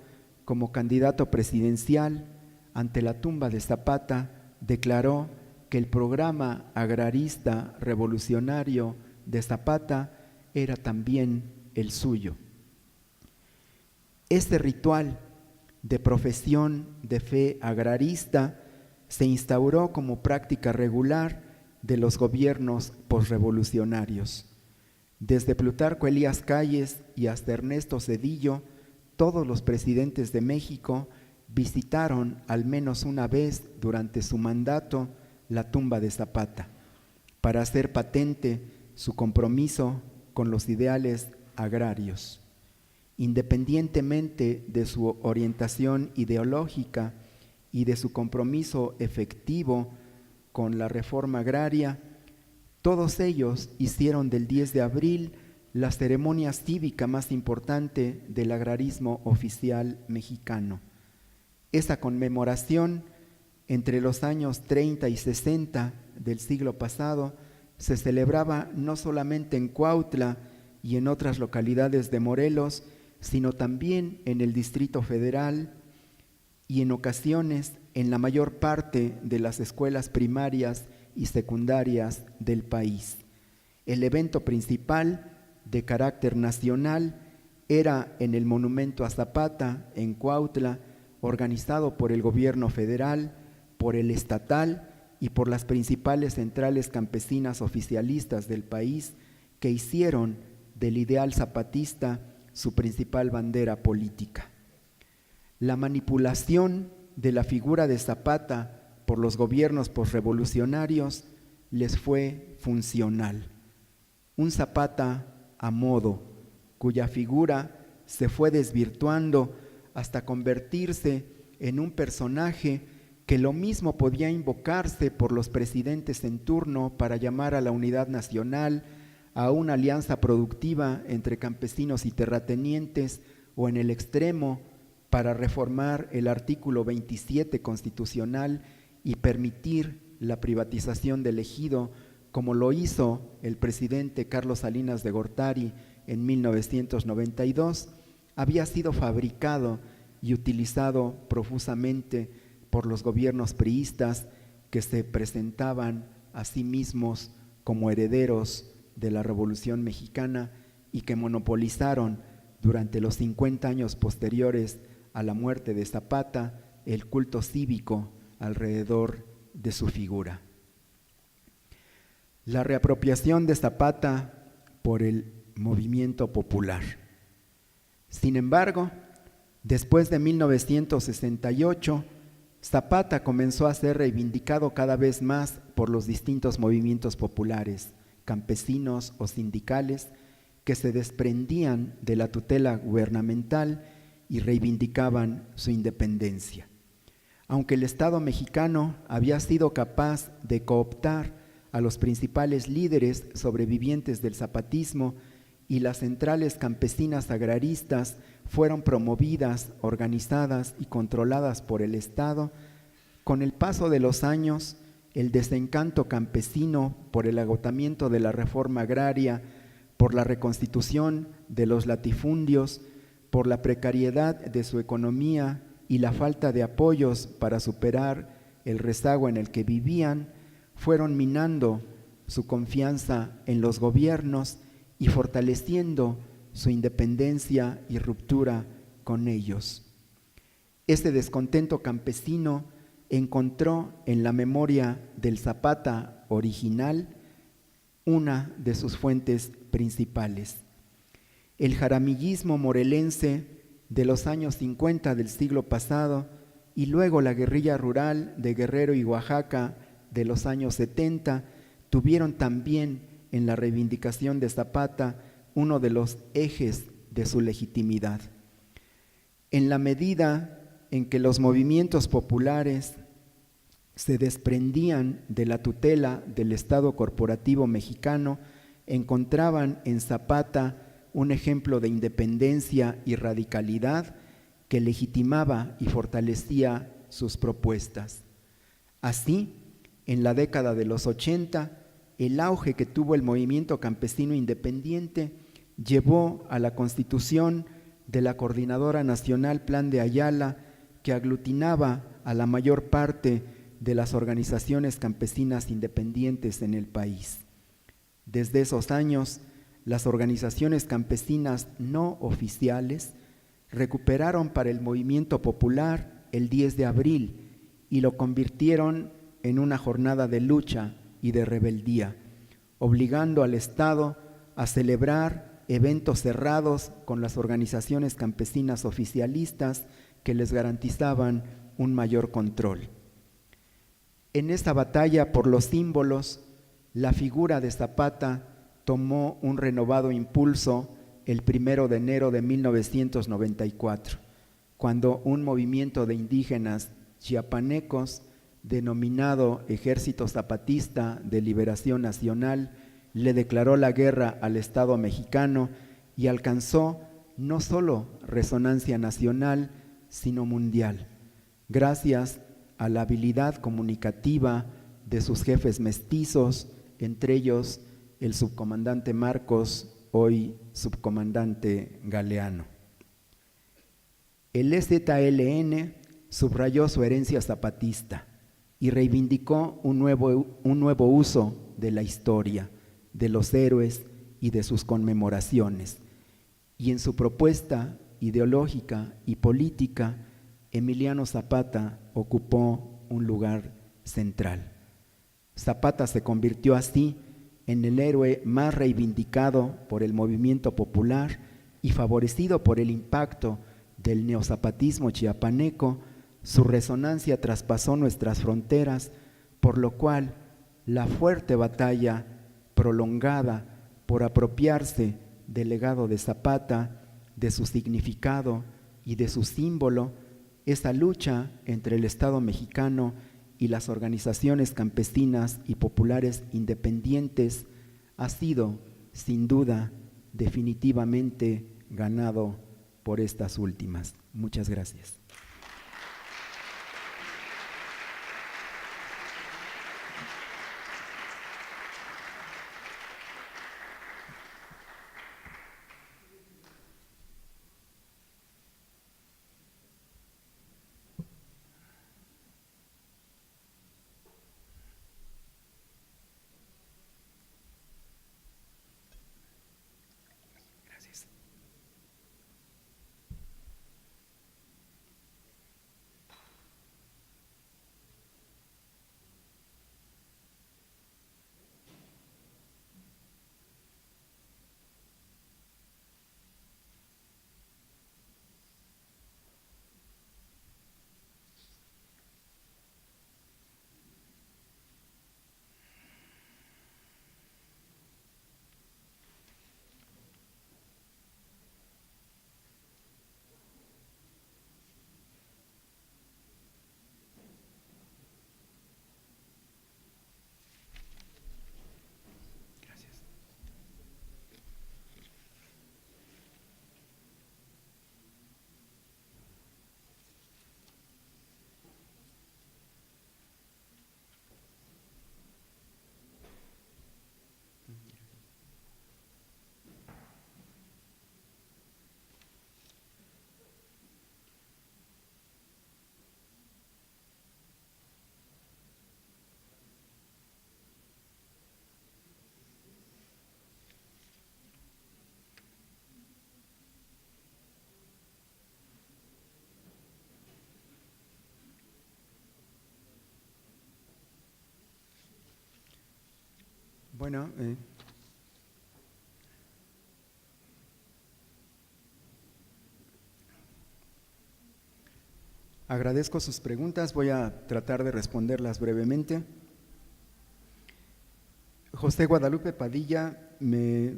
como candidato presidencial ante la tumba de Zapata, declaró que el programa agrarista revolucionario de Zapata era también el suyo. Este ritual de profesión de fe agrarista se instauró como práctica regular de los gobiernos posrevolucionarios. Desde Plutarco Elías Calles y hasta Ernesto Zedillo, todos los presidentes de México visitaron al menos una vez durante su mandato la tumba de Zapata para hacer patente su compromiso con los ideales agrarios. Independientemente de su orientación ideológica y de su compromiso efectivo con la reforma agraria, todos ellos hicieron del 10 de abril la ceremonia cívica más importante del agrarismo oficial mexicano. Esa conmemoración, entre los años 30 y 60 del siglo pasado, se celebraba no solamente en Cuautla y en otras localidades de Morelos, sino también en el Distrito Federal y en ocasiones en la mayor parte de las escuelas primarias y secundarias del país. El evento principal, de carácter nacional, era en el Monumento a Zapata, en Cuautla, organizado por el gobierno federal, por el estatal y por las principales centrales campesinas oficialistas del país, que hicieron del ideal zapatista su principal bandera política. La manipulación de la figura de Zapata por los gobiernos posrevolucionarios les fue funcional. Un Zapata a modo, cuya figura se fue desvirtuando hasta convertirse en un personaje que lo mismo podía invocarse por los presidentes en turno para llamar a la unidad nacional, a una alianza productiva entre campesinos y terratenientes, o en el extremo para reformar el artículo 27 constitucional y permitir la privatización del ejido, como lo hizo el presidente Carlos Salinas de Gortari en 1992, había sido fabricado y utilizado profusamente por los gobiernos priistas, que se presentaban a sí mismos como herederos de la Revolución Mexicana y que monopolizaron durante los 50 años posteriores a la muerte de Zapata el culto cívico alrededor de su figura. La reapropiación de Zapata por el movimiento popular. Sin embargo, después de 1968, Zapata comenzó a ser reivindicado cada vez más por los distintos movimientos populares, campesinos o sindicales, que se desprendían de la tutela gubernamental y reivindicaban su independencia. Aunque el Estado mexicano había sido capaz de cooptar a los principales líderes sobrevivientes del zapatismo y las centrales campesinas agraristas fueron promovidas, organizadas y controladas por el Estado, con el paso de los años, el desencanto campesino por el agotamiento de la reforma agraria, por la reconstitución de los latifundios, por la precariedad de su economía y la falta de apoyos para superar el rezago en el que vivían, fueron minando su confianza en los gobiernos y fortaleciendo su independencia y ruptura con ellos. Este descontento campesino encontró en la memoria del Zapata original una de sus fuentes principales. El jaramillismo morelense de los años 50 del siglo pasado y luego la guerrilla rural de Guerrero y Oaxaca de los años 70 tuvieron también en la reivindicación de Zapata uno de los ejes de su legitimidad. En la medida en que los movimientos populares se desprendían de la tutela del Estado corporativo mexicano, encontraban en Zapata un ejemplo de independencia y radicalidad que legitimaba y fortalecía sus propuestas. Así, en la década de los 80, el auge que tuvo el movimiento campesino independiente llevó a la constitución de la Coordinadora Nacional Plan de Ayala, que aglutinaba a la mayor parte de las organizaciones campesinas independientes en el país. Desde esos años, las organizaciones campesinas no oficiales recuperaron para el movimiento popular el 10 de abril y lo convirtieron en una jornada de lucha y de rebeldía, obligando al Estado a celebrar eventos cerrados con las organizaciones campesinas oficialistas que les garantizaban un mayor control. En esta batalla por los símbolos, la figura de Zapata tomó un renovado impulso el 1 de enero de 1994, cuando un movimiento de indígenas chiapanecos denominado Ejército Zapatista de Liberación Nacional le declaró la guerra al Estado mexicano y alcanzó no solo resonancia nacional, sino mundial, gracias a la habilidad comunicativa de sus jefes mestizos, entre ellos el subcomandante Marcos, hoy subcomandante Galeano. El EZLN subrayó su herencia zapatista y reivindicó un nuevo uso de la historia, de los héroes y de sus conmemoraciones. y en su propuesta ideológica y política, Emiliano Zapata ocupó un lugar central. Zapata se convirtió así en el héroe más reivindicado por el movimiento popular y favorecido por el impacto del neozapatismo chiapaneco. Su resonancia traspasó nuestras fronteras, por lo cual la fuerte batalla prolongada por apropiarse del legado de Zapata, de su significado y de su símbolo, esa lucha entre el Estado mexicano y las organizaciones campesinas y populares independientes ha sido, sin duda, definitivamente ganado por estas últimas. Muchas gracias. Bueno, agradezco sus preguntas, voy a tratar de responderlas brevemente. José Guadalupe Padilla me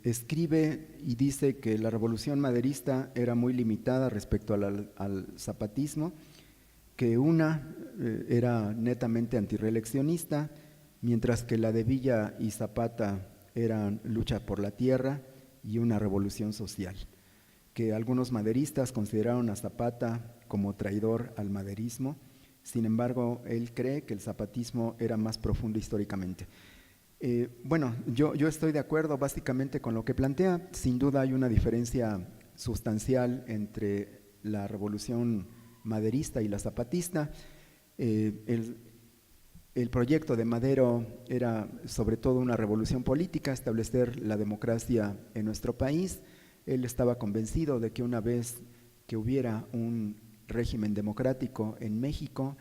escribe y dice que la revolución maderista era muy limitada respecto al zapatismo, que una era netamente antirreeleccionista, mientras que la de Villa y Zapata eran lucha por la tierra y una revolución social, que algunos maderistas consideraron a Zapata como traidor al maderismo. Sin embargo, él cree que el zapatismo era más profundo históricamente. Bueno, yo estoy de acuerdo básicamente con lo que plantea. Sin duda hay una diferencia sustancial entre la revolución maderista y la zapatista. El proyecto de Madero era sobre todo una revolución política, establecer la democracia en nuestro país. Él estaba convencido de que una vez que hubiera un régimen democrático en México,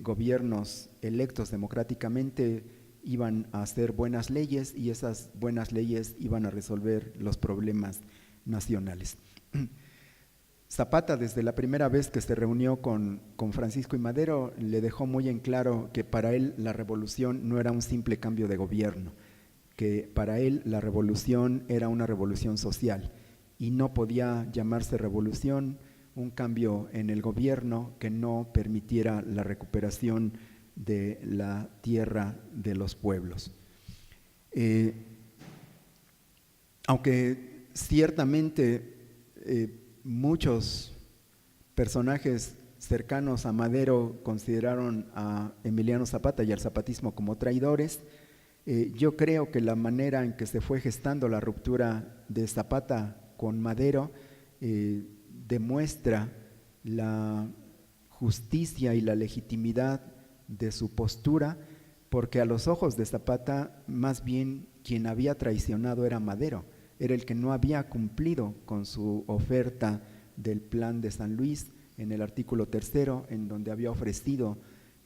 gobiernos electos democráticamente iban a hacer buenas leyes y esas buenas leyes iban a resolver los problemas nacionales. Zapata, desde la primera vez que se reunió con Francisco y Madero, le dejó muy en claro que para él la revolución no era un simple cambio de gobierno, que para él la revolución era una revolución social y no podía llamarse revolución un cambio en el gobierno que no permitiera la recuperación de la tierra de los pueblos. Aunque ciertamente muchos personajes cercanos a Madero consideraron a Emiliano Zapata y al zapatismo como traidores, yo creo que la manera en que se fue gestando la ruptura de Zapata con Madero demuestra la justicia y la legitimidad de su postura, porque a los ojos de Zapata más bien quien había traicionado era Madero, era el que no había cumplido con su oferta del plan de San Luis en el artículo 3, en donde había ofrecido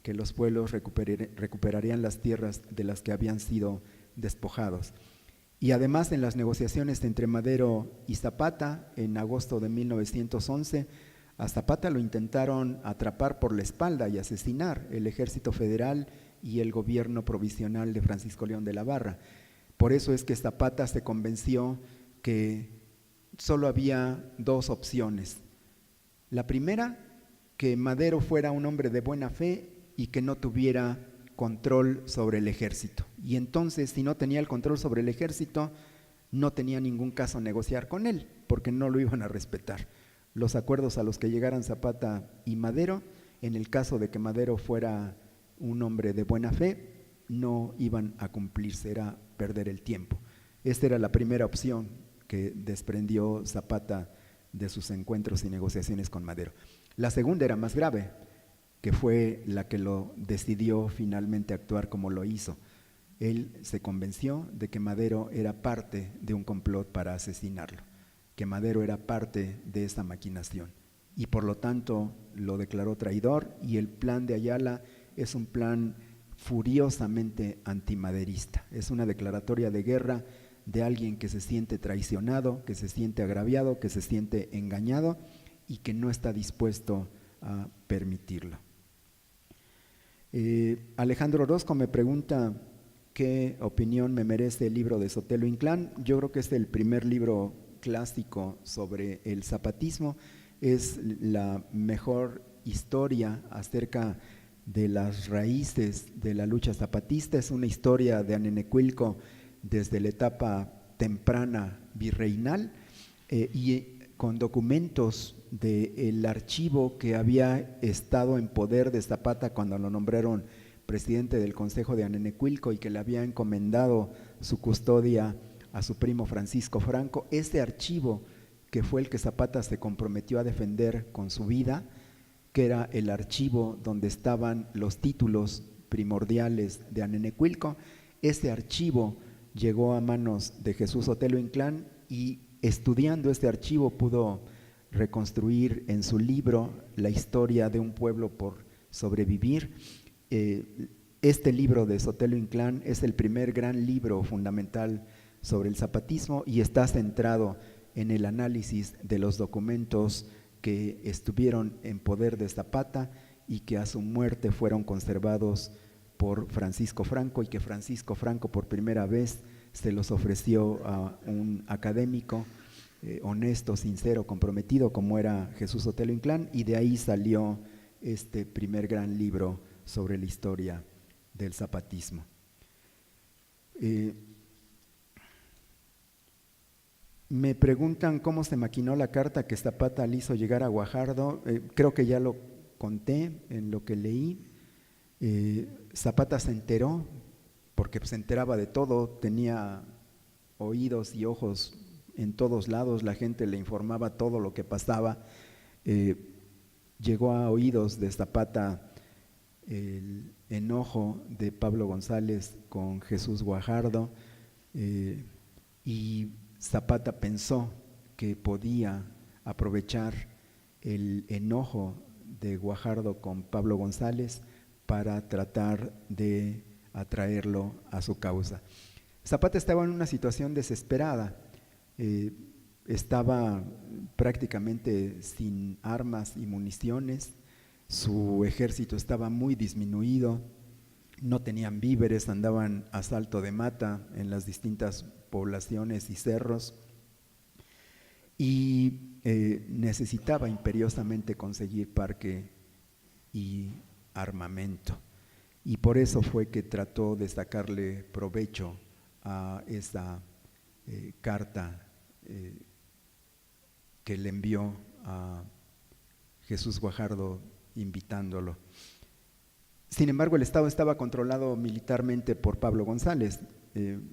que los pueblos recuperarían las tierras de las que habían sido despojados. Y además, en las negociaciones entre Madero y Zapata, en agosto de 1911, a Zapata lo intentaron atrapar por la espalda y asesinar el Ejército Federal y el gobierno provisional de Francisco León de la Barra. Por eso es que Zapata se convenció que solo había dos opciones. La primera, que Madero fuera un hombre de buena fe y que no tuviera control sobre el ejército. Y entonces, si no tenía el control sobre el ejército, no tenía ningún caso negociar con él, porque no lo iban a respetar. Los acuerdos a los que llegaran Zapata y Madero, en el caso de que Madero fuera un hombre de buena fe, no iban a cumplirse, era perder el tiempo. Esta era la primera opción que desprendió Zapata de sus encuentros y negociaciones con Madero. La segunda era más grave, que fue la que lo decidió finalmente actuar como lo hizo. Él se convenció de que Madero era parte de un complot para asesinarlo, que Madero era parte de esa maquinación, y por lo tanto lo declaró traidor, y el plan de Ayala es un plan furiosamente antimaderista, es una declaratoria de guerra de alguien que se siente traicionado, que se siente agraviado, que se siente engañado y que no está dispuesto a permitirlo. Alejandro Orozco me pregunta qué opinión me merece el libro de Sotelo Inclán. Yo creo que es el primer libro clásico sobre el zapatismo, es la mejor historia acerca de las raíces de la lucha zapatista, es una historia de Anenecuilco desde la etapa temprana virreinal y con documentos del archivo que había estado en poder de Zapata cuando lo nombraron presidente del Consejo de Anenecuilco y que le había encomendado su custodia a su primo Francisco Franco. Este archivo, que fue el que Zapata se comprometió a defender con su vida, que era el archivo donde estaban los títulos primordiales de Anenecuilco, este archivo llegó a manos de Jesús Sotelo Inclán y estudiando este archivo pudo reconstruir en su libro la historia de un pueblo por sobrevivir. Este libro de Sotelo Inclán es el primer gran libro fundamental sobre el zapatismo y está centrado en el análisis de los documentos que estuvieron en poder de Zapata y que a su muerte fueron conservados por Francisco Franco y que Francisco Franco por primera vez se los ofreció a un académico honesto, sincero, comprometido como era Jesús Sotelo Inclán, y de ahí salió este primer gran libro sobre la historia del zapatismo. Me preguntan cómo se maquinó la carta que Zapata le hizo llegar a Guajardo. Creo que ya lo conté en lo que leí. Zapata se enteró, porque se enteraba de todo, tenía oídos y ojos en todos lados, la gente le informaba todo lo que pasaba. Llegó a oídos de Zapata el enojo de Pablo González con Jesús Guajardo y Zapata pensó que podía aprovechar el enojo de Guajardo con Pablo González para tratar de atraerlo a su causa. Zapata estaba en una situación desesperada, estaba prácticamente sin armas y municiones, su ejército estaba muy disminuido, no tenían víveres, andaban a salto de mata en las distintas poblaciones y cerros y necesitaba imperiosamente conseguir parque y armamento. Y por eso fue que trató de sacarle provecho a esa carta que le envió a Jesús Guajardo invitándolo. Sin embargo, el Estado estaba controlado militarmente por Pablo González.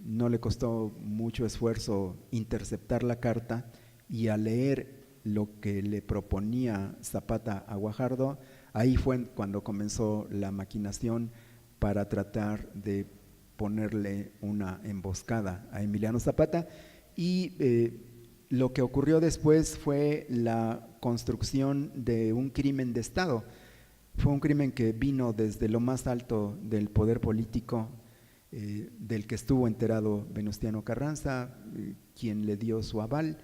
No le costó mucho esfuerzo interceptar la carta y al leer lo que le proponía Zapata a Guajardo, ahí fue cuando comenzó la maquinación para tratar de ponerle una emboscada a Emiliano Zapata, y lo que ocurrió después fue la construcción de un crimen de Estado. Fue un crimen que vino desde lo más alto del poder político, del que estuvo enterado Venustiano Carranza, quien le dio su aval,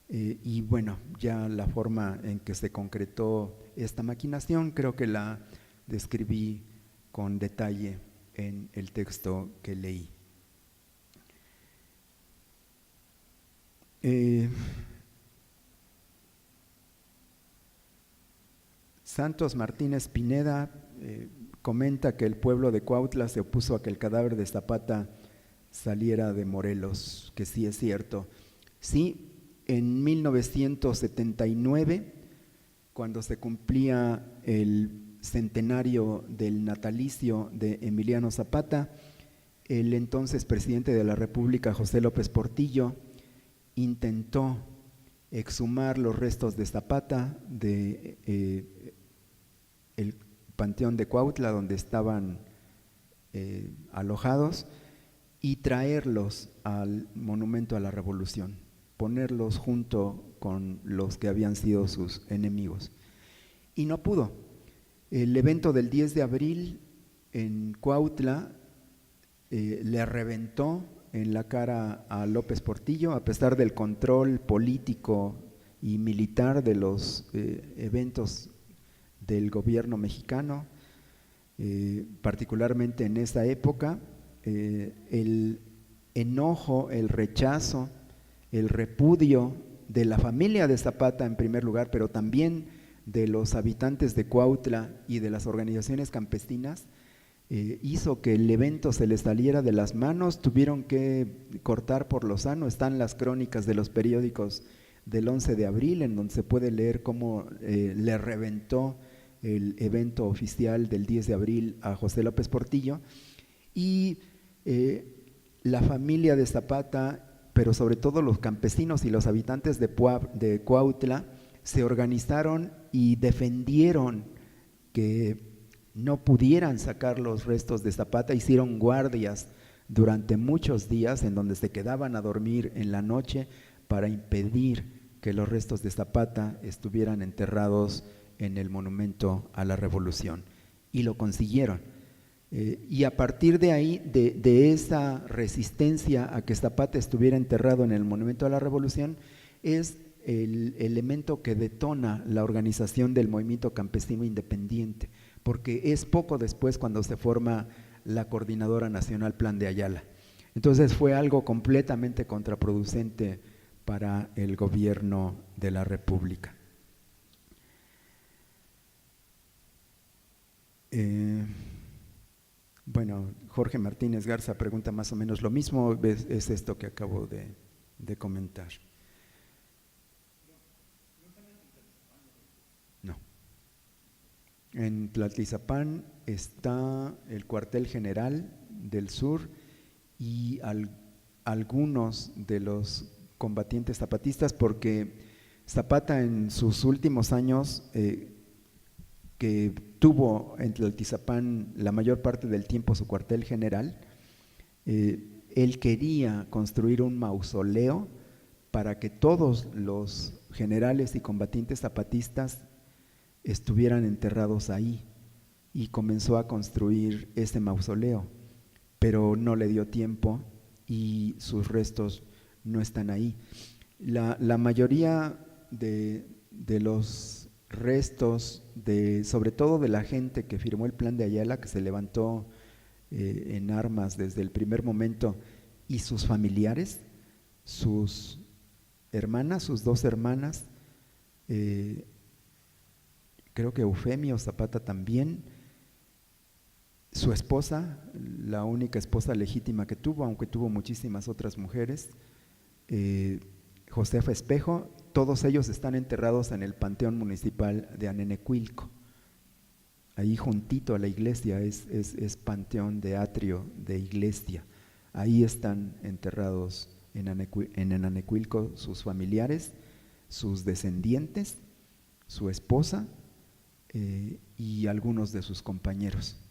y bueno, ya la forma en que se concretó esta maquinación creo que la describí con detalle en el texto que leí. Santos Martínez Pineda comenta que el pueblo de Cuautla se opuso a que el cadáver de Zapata saliera de Morelos, que sí es cierto. Sí, en 1979, cuando se cumplía el centenario del natalicio de Emiliano Zapata, el entonces presidente de la República, José López Portillo, intentó exhumar los restos de Zapata de el Panteón de Cuautla, donde estaban alojados, y traerlos al Monumento a la Revolución, ponerlos junto con los que habían sido sus enemigos. Y no pudo. El evento del 10 de abril en Cuautla le reventó en la cara a López Portillo, a pesar del control político y militar de los eventos del gobierno mexicano, particularmente en esa época. El enojo, el rechazo, el repudio de la familia de Zapata en primer lugar, pero también de los habitantes de Cuautla y de las organizaciones campesinas, hizo que el evento se les saliera de las manos. Tuvieron que cortar por lo sano. Están las crónicas de los periódicos del 11 de abril, en donde se puede leer cómo le reventó el evento oficial del 10 de abril a José López Portillo. Y la familia de Zapata, pero sobre todo los campesinos y los habitantes de Cuautla, se organizaron y defendieron que no pudieran sacar los restos de Zapata. Hicieron guardias durante muchos días en donde se quedaban a dormir en la noche para impedir que los restos de Zapata estuvieran enterrados en el Monumento a la Revolución, y lo consiguieron. Y a partir de ahí, de esa resistencia a que Zapata estuviera enterrado en el Monumento a la Revolución, es el elemento que detona la organización del movimiento campesino independiente, porque es poco después cuando se forma la Coordinadora Nacional Plan de Ayala. Entonces fue algo completamente contraproducente para el gobierno de la República. Bueno, Jorge Martínez Garza pregunta más o menos lo mismo, es esto que acabo de comentar. No. En Tlaltizapán está el cuartel general del sur y algunos de los combatientes zapatistas, porque Zapata en sus últimos años, que tuvo en Tlaltizapán la mayor parte del tiempo su cuartel general, él quería construir un mausoleo para que todos los generales y combatientes zapatistas estuvieran enterrados ahí, y comenzó a construir ese mausoleo, pero no le dio tiempo y sus restos no están ahí. La mayoría de los restos, sobre todo de la gente que firmó el Plan de Ayala, que se levantó en armas desde el primer momento, y sus familiares, sus hermanas, sus dos hermanas, creo que Eufemio Zapata también, su esposa, la única esposa legítima que tuvo, aunque tuvo muchísimas otras mujeres, Josefa Espejo, todos ellos están enterrados en el Panteón Municipal de Anenecuilco. Ahí juntito a la iglesia es panteón de atrio de iglesia. Ahí están enterrados en Anenecuilco sus familiares, sus descendientes, su esposa y algunos de sus compañeros.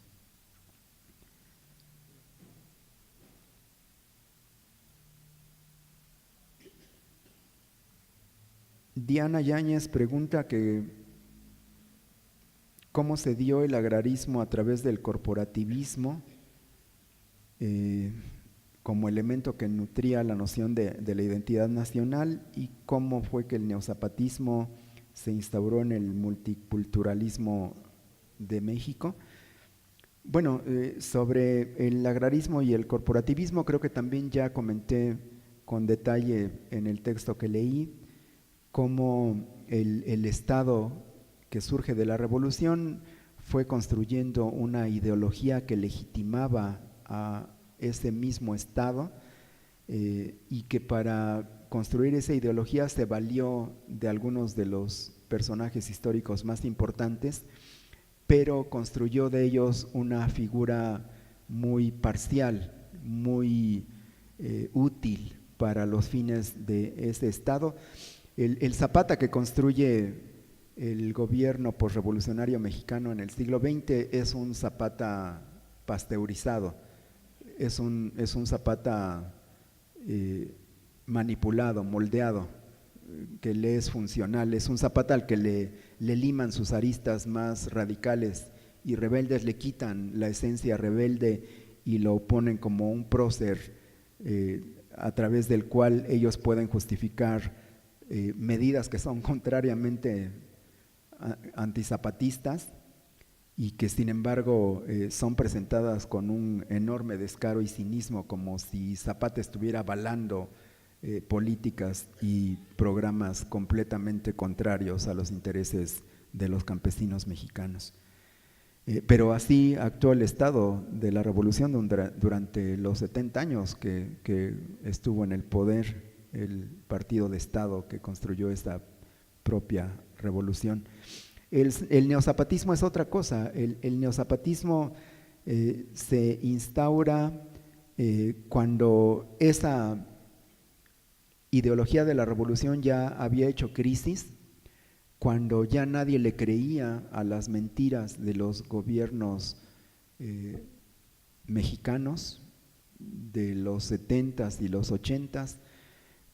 Diana Yáñez pregunta que cómo se dio el agrarismo a través del corporativismo como elemento que nutría la noción de la identidad nacional, y cómo fue que el neozapatismo se instauró en el multiculturalismo de México. Bueno, sobre el agrarismo y el corporativismo creo que también ya comenté con detalle en el texto que leí cómo el Estado que surge de la Revolución fue construyendo una ideología que legitimaba a ese mismo Estado, y que para construir esa ideología se valió de algunos de los personajes históricos más importantes, pero construyó de ellos una figura muy parcial, muy útil para los fines de ese Estado. El Zapata que construye el gobierno posrevolucionario mexicano en el siglo XX es un Zapata pasteurizado, es un Zapata manipulado, moldeado, que le es funcional, es un Zapata al que le liman sus aristas más radicales y rebeldes, le quitan la esencia rebelde y lo ponen como un prócer a través del cual ellos pueden justificar medidas que son contrariamente antizapatistas y que sin embargo son presentadas con un enorme descaro y cinismo, como si Zapata estuviera avalando políticas y programas completamente contrarios a los intereses de los campesinos mexicanos. Pero así actuó el Estado de la Revolución durante los 70 años que estuvo en el poder el partido de Estado que construyó esta propia revolución. El neozapatismo es otra cosa. El neozapatismo se instaura cuando esa ideología de la revolución ya había hecho crisis, cuando ya nadie le creía a las mentiras de los gobiernos mexicanos de los 70s y los 80s,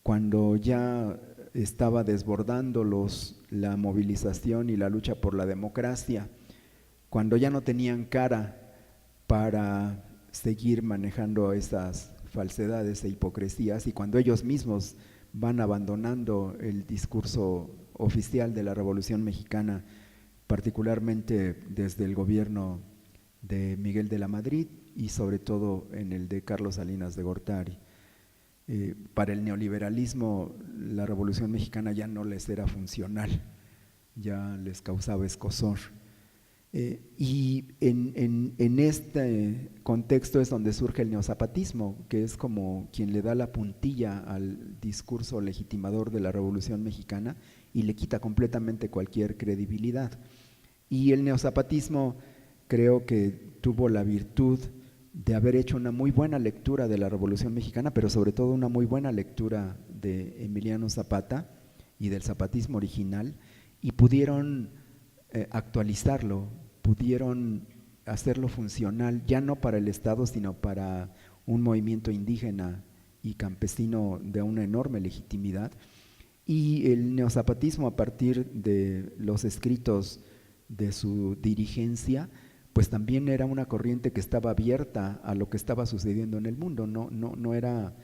cuando ya estaba desbordando la movilización y la lucha por la democracia, cuando ya no tenían cara para seguir manejando esas falsedades e hipocresías, y cuando ellos mismos van abandonando el discurso oficial de la Revolución Mexicana, particularmente desde el gobierno de Miguel de la Madrid y sobre todo en el de Carlos Salinas de Gortari. Para el neoliberalismo la Revolución Mexicana ya no les era funcional, ya les causaba escozor. Y en este contexto es donde surge el neozapatismo, que es como quien le da la puntilla al discurso legitimador de la Revolución Mexicana y le quita completamente cualquier credibilidad. Y el neozapatismo creo que tuvo la virtud de haber hecho una muy buena lectura de la Revolución Mexicana, pero sobre todo una muy buena lectura de Emiliano Zapata y del zapatismo original, y pudieron actualizarlo, pudieron hacerlo funcional, ya no para el Estado, sino para un movimiento indígena y campesino de una enorme legitimidad. Y el neozapatismo, a partir de los escritos de su dirigencia, pues también era una corriente que estaba abierta a lo que estaba sucediendo en el mundo, no era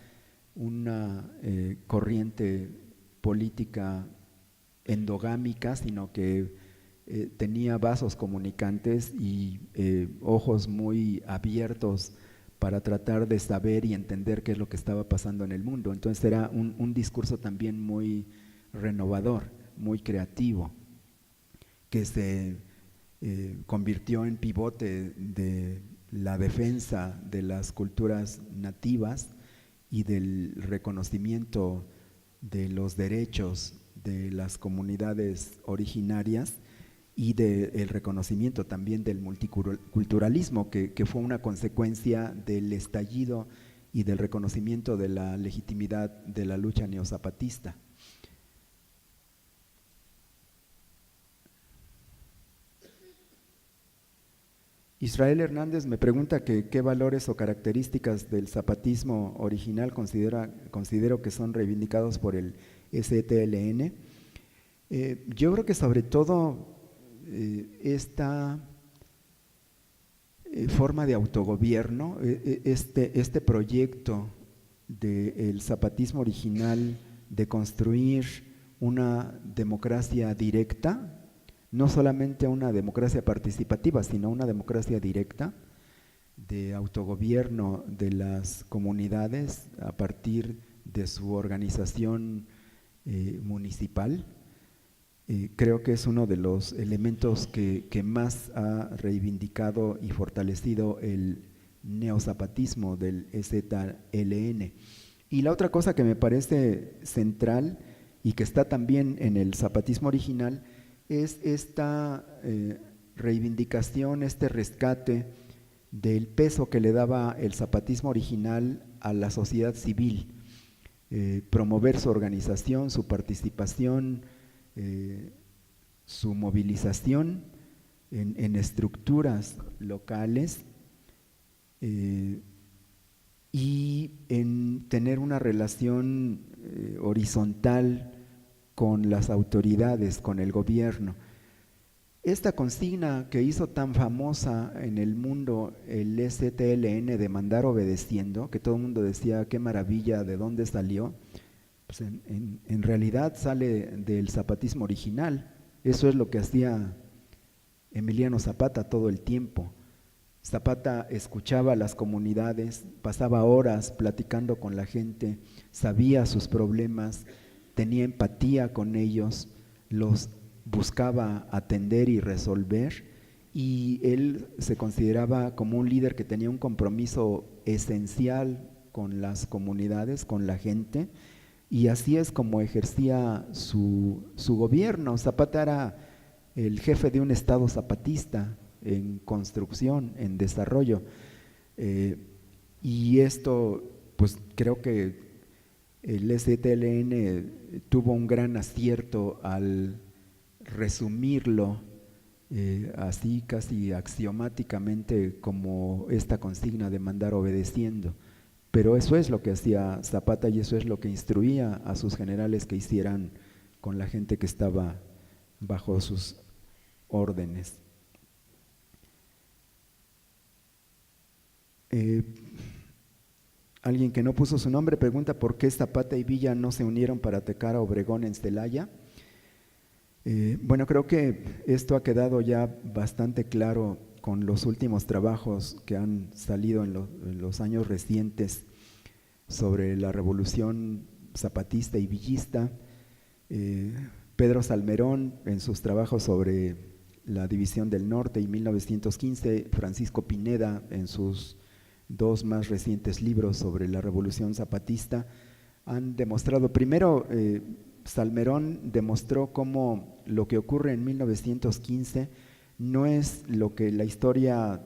una corriente política endogámica, sino que tenía vasos comunicantes y ojos muy abiertos para tratar de saber y entender qué es lo que estaba pasando en el mundo. Entonces era un discurso también muy renovador, muy creativo, que se convirtió en pivote de la defensa de las culturas nativas y del reconocimiento de los derechos de las comunidades originarias y del reconocimiento también del multiculturalismo, que fue una consecuencia del estallido y del reconocimiento de la legitimidad de la lucha neozapatista. Israel Hernández me pregunta que qué valores o características del zapatismo original considero que son reivindicados por el STLN. Yo creo que sobre todo esta forma de autogobierno, este proyecto del zapatismo original de construir una democracia directa, no solamente una democracia participativa, sino una democracia directa de autogobierno de las comunidades a partir de su organización municipal. Creo que es uno de los elementos que más ha reivindicado y fortalecido el neozapatismo del EZLN. Y la otra cosa que me parece central y que está también en el zapatismo original es esta reivindicación, este rescate del peso que le daba el zapatismo original a la sociedad civil, promover su organización, su participación, su movilización en estructuras locales y en tener una relación horizontal con las autoridades, con el gobierno. Esta consigna que hizo tan famosa en el mundo el EZLN de mandar obedeciendo, que todo el mundo decía qué maravilla, de dónde salió, pues en realidad sale del zapatismo original. Eso es lo que hacía Emiliano Zapata todo el tiempo. Zapata escuchaba a las comunidades, pasaba horas platicando con la gente, sabía sus problemas, tenía empatía con ellos, los buscaba atender y resolver, y él se consideraba como un líder que tenía un compromiso esencial con las comunidades, con la gente, y así es como ejercía su gobierno. Zapata era el jefe de un estado zapatista en construcción, en desarrollo, y esto pues creo que el EZLN tuvo un gran acierto al resumirlo así casi axiomáticamente como esta consigna de mandar obedeciendo. Pero eso es lo que hacía Zapata y eso es lo que instruía a sus generales que hicieran con la gente que estaba bajo sus órdenes. Alguien que no puso su nombre pregunta por qué Zapata y Villa no se unieron para atacar a Obregón en Celaya. Bueno, creo que esto ha quedado ya bastante claro con los últimos trabajos que han salido en los años recientes sobre la revolución zapatista y villista. Pedro Salmerón en sus trabajos sobre la división del norte y 1915, Francisco Pineda en sus dos más recientes libros sobre la revolución zapatista, han demostrado, primero Salmerón demostró cómo lo que ocurre en 1915 no es lo que la historia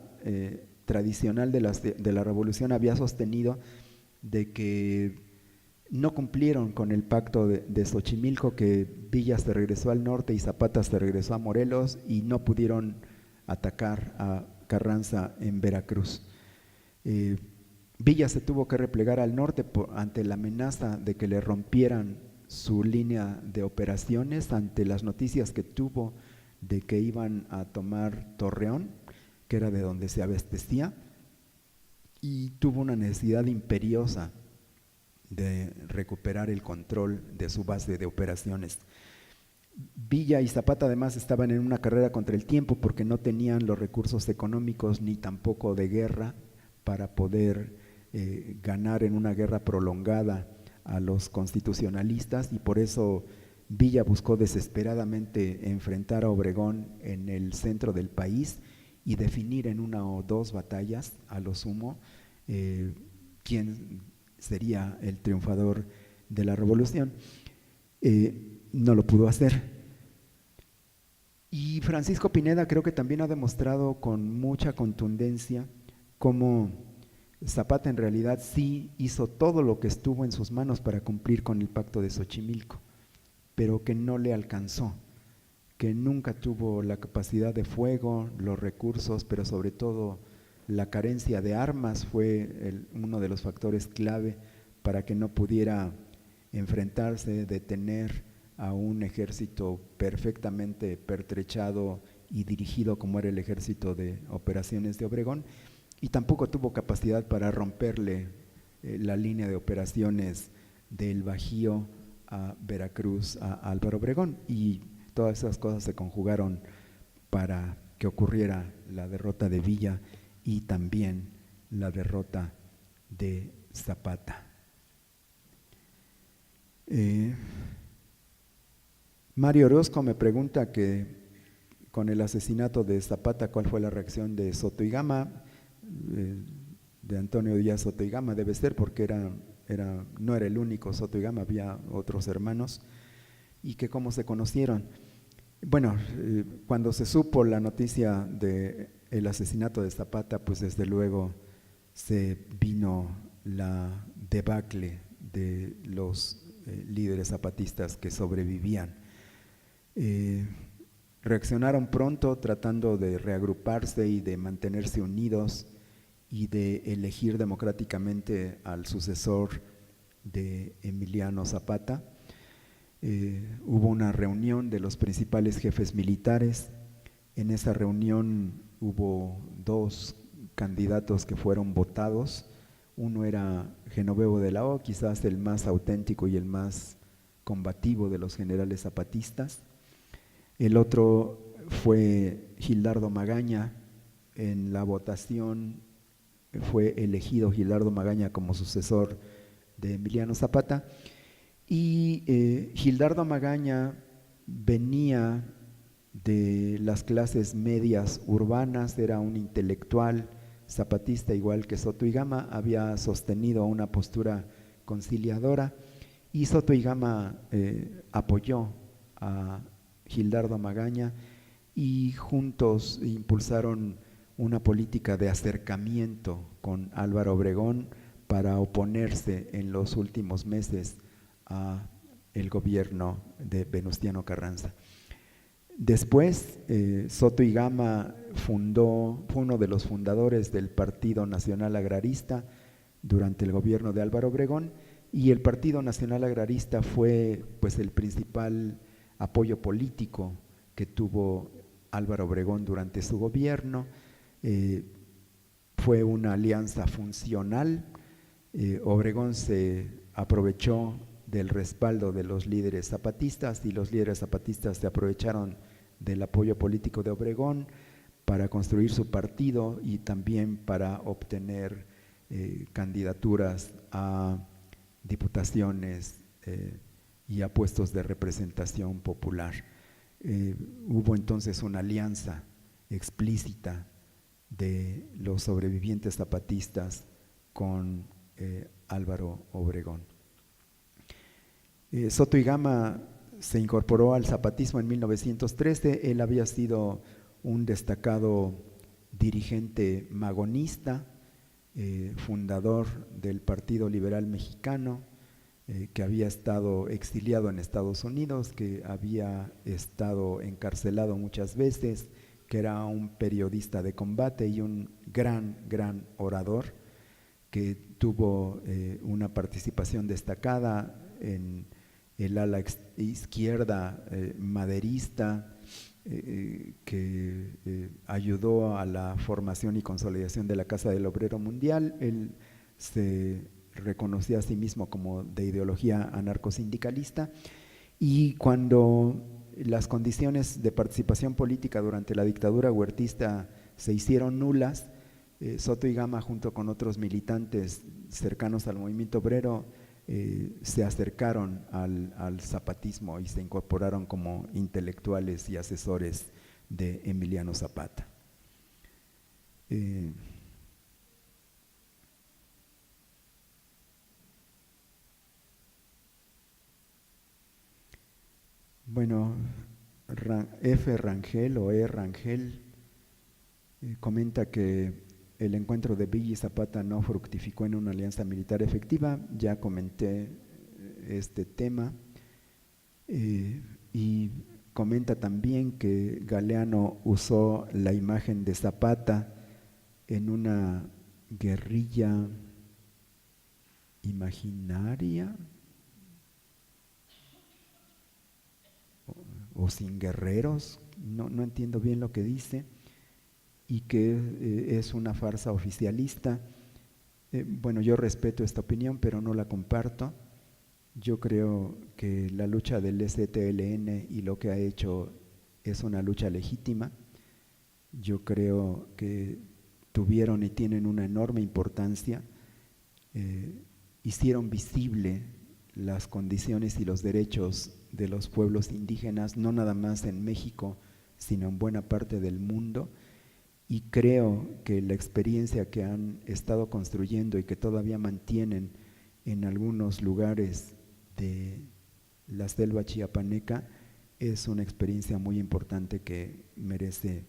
tradicional de la revolución había sostenido, de que no cumplieron con el pacto de Xochimilco, que Villa se regresó al norte y Zapata se regresó a Morelos y no pudieron atacar a Carranza en Veracruz. Villa se tuvo que replegar al norte ante la amenaza de que le rompieran su línea de operaciones, ante las noticias que tuvo de que iban a tomar Torreón, que era de donde se abastecía, y tuvo una necesidad imperiosa de recuperar el control de su base de operaciones. Villa y Zapata además estaban en una carrera contra el tiempo porque no tenían los recursos económicos ni tampoco de guerra para poder ganar en una guerra prolongada a los constitucionalistas, y por eso Villa buscó desesperadamente enfrentar a Obregón en el centro del país y definir en una o dos batallas, a lo sumo, quién sería el triunfador de la revolución. No lo pudo hacer. Y Francisco Pineda creo que también ha demostrado con mucha contundencia cómo Zapata en realidad sí hizo todo lo que estuvo en sus manos para cumplir con el pacto de Xochimilco, pero que no le alcanzó, que nunca tuvo la capacidad de fuego, los recursos, pero sobre todo la carencia de armas fue uno de los factores clave para que no pudiera enfrentarse, detener a un ejército perfectamente pertrechado y dirigido como era el Ejército de Operaciones de Obregón, y tampoco tuvo capacidad para romperle la línea de operaciones del Bajío a Veracruz, a Álvaro Obregón, y todas esas cosas se conjugaron para que ocurriera la derrota de Villa y también la derrota de Zapata. Mario Orozco me pregunta que con el asesinato de Zapata, ¿cuál fue la reacción de Soto y Gama? De Antonio Díaz Soto y Gama debe ser, porque no era el único Soto y Gama, había otros hermanos, y que cómo se conocieron. Bueno, cuando se supo la noticia del asesinato de Zapata, pues desde luego se vino la debacle de los líderes zapatistas que sobrevivían. Reaccionaron pronto tratando de reagruparse y de mantenerse unidos y de elegir democráticamente al sucesor de Emiliano Zapata. Hubo una reunión de los principales jefes militares. En esa reunión hubo dos candidatos que fueron votados. Uno era Genovevo de la O, quizás el más auténtico y el más combativo de los generales zapatistas. El otro fue Gildardo Magaña. En la votación fue elegido Gildardo Magaña como sucesor de Emiliano Zapata. Y Gildardo Magaña venía de las clases medias urbanas, era un intelectual zapatista igual que Soto y Gama, había sostenido una postura conciliadora, y Soto y Gama apoyó a Gildardo Magaña y juntos impulsaron una política de acercamiento con Álvaro Obregón para oponerse en los últimos meses a el gobierno de Venustiano Carranza. Después, Soto y Gama fue uno de los fundadores del Partido Nacional Agrarista durante el gobierno de Álvaro Obregón, y el Partido Nacional Agrarista fue pues el principal apoyo político que tuvo Álvaro Obregón durante su gobierno. Fue una alianza funcional. Obregón se aprovechó del respaldo de los líderes zapatistas, y los líderes zapatistas se aprovecharon del apoyo político de Obregón para construir su partido y también para obtener candidaturas a diputaciones y a puestos de representación popular. Hubo entonces una alianza explícita de los sobrevivientes zapatistas con Álvaro Obregón. Soto y Gama se incorporó al zapatismo en 1913. Él había sido un destacado dirigente magonista, fundador del Partido Liberal Mexicano, que había estado exiliado en Estados Unidos, que había estado encarcelado muchas veces, que era un periodista de combate y un gran orador, que tuvo una participación destacada en el ala izquierda maderista, que ayudó a la formación y consolidación de la Casa del Obrero Mundial. Él se reconocía a sí mismo como de ideología anarcosindicalista, y cuando las condiciones de participación política durante la dictadura huertista se hicieron nulas, Soto y Gama, junto con otros militantes cercanos al movimiento obrero, se acercaron al zapatismo y se incorporaron como intelectuales y asesores de Emiliano Zapata. Bueno, F. Rangel o E. Rangel comenta que el encuentro de Villa y Zapata no fructificó en una alianza militar efectiva. Ya comenté este tema. Y comenta también que Galeano usó la imagen de Zapata en una guerrilla imaginaria. o sin guerreros, no entiendo bien lo que dice, y que es una farsa oficialista. Bueno, yo respeto esta opinión, pero no la comparto. Yo creo que la lucha del STLN y lo que ha hecho es una lucha legítima. Yo creo que tuvieron y tienen una enorme importancia. Hicieron visible las condiciones y los derechos de los pueblos indígenas, no nada más en México, sino en buena parte del mundo. Y creo que la experiencia que han estado construyendo y que todavía mantienen en algunos lugares de la selva chiapaneca es una experiencia muy importante que merece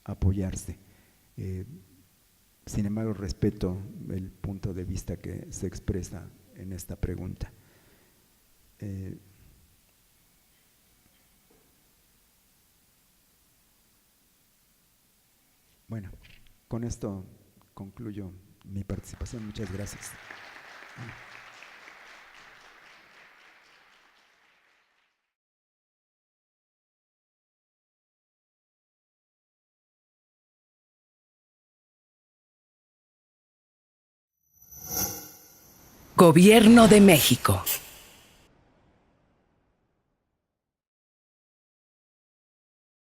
apoyarse. Sin embargo, respeto el punto de vista que se expresa en esta pregunta. Bueno, con esto concluyo mi participación. Muchas gracias. Gobierno de México.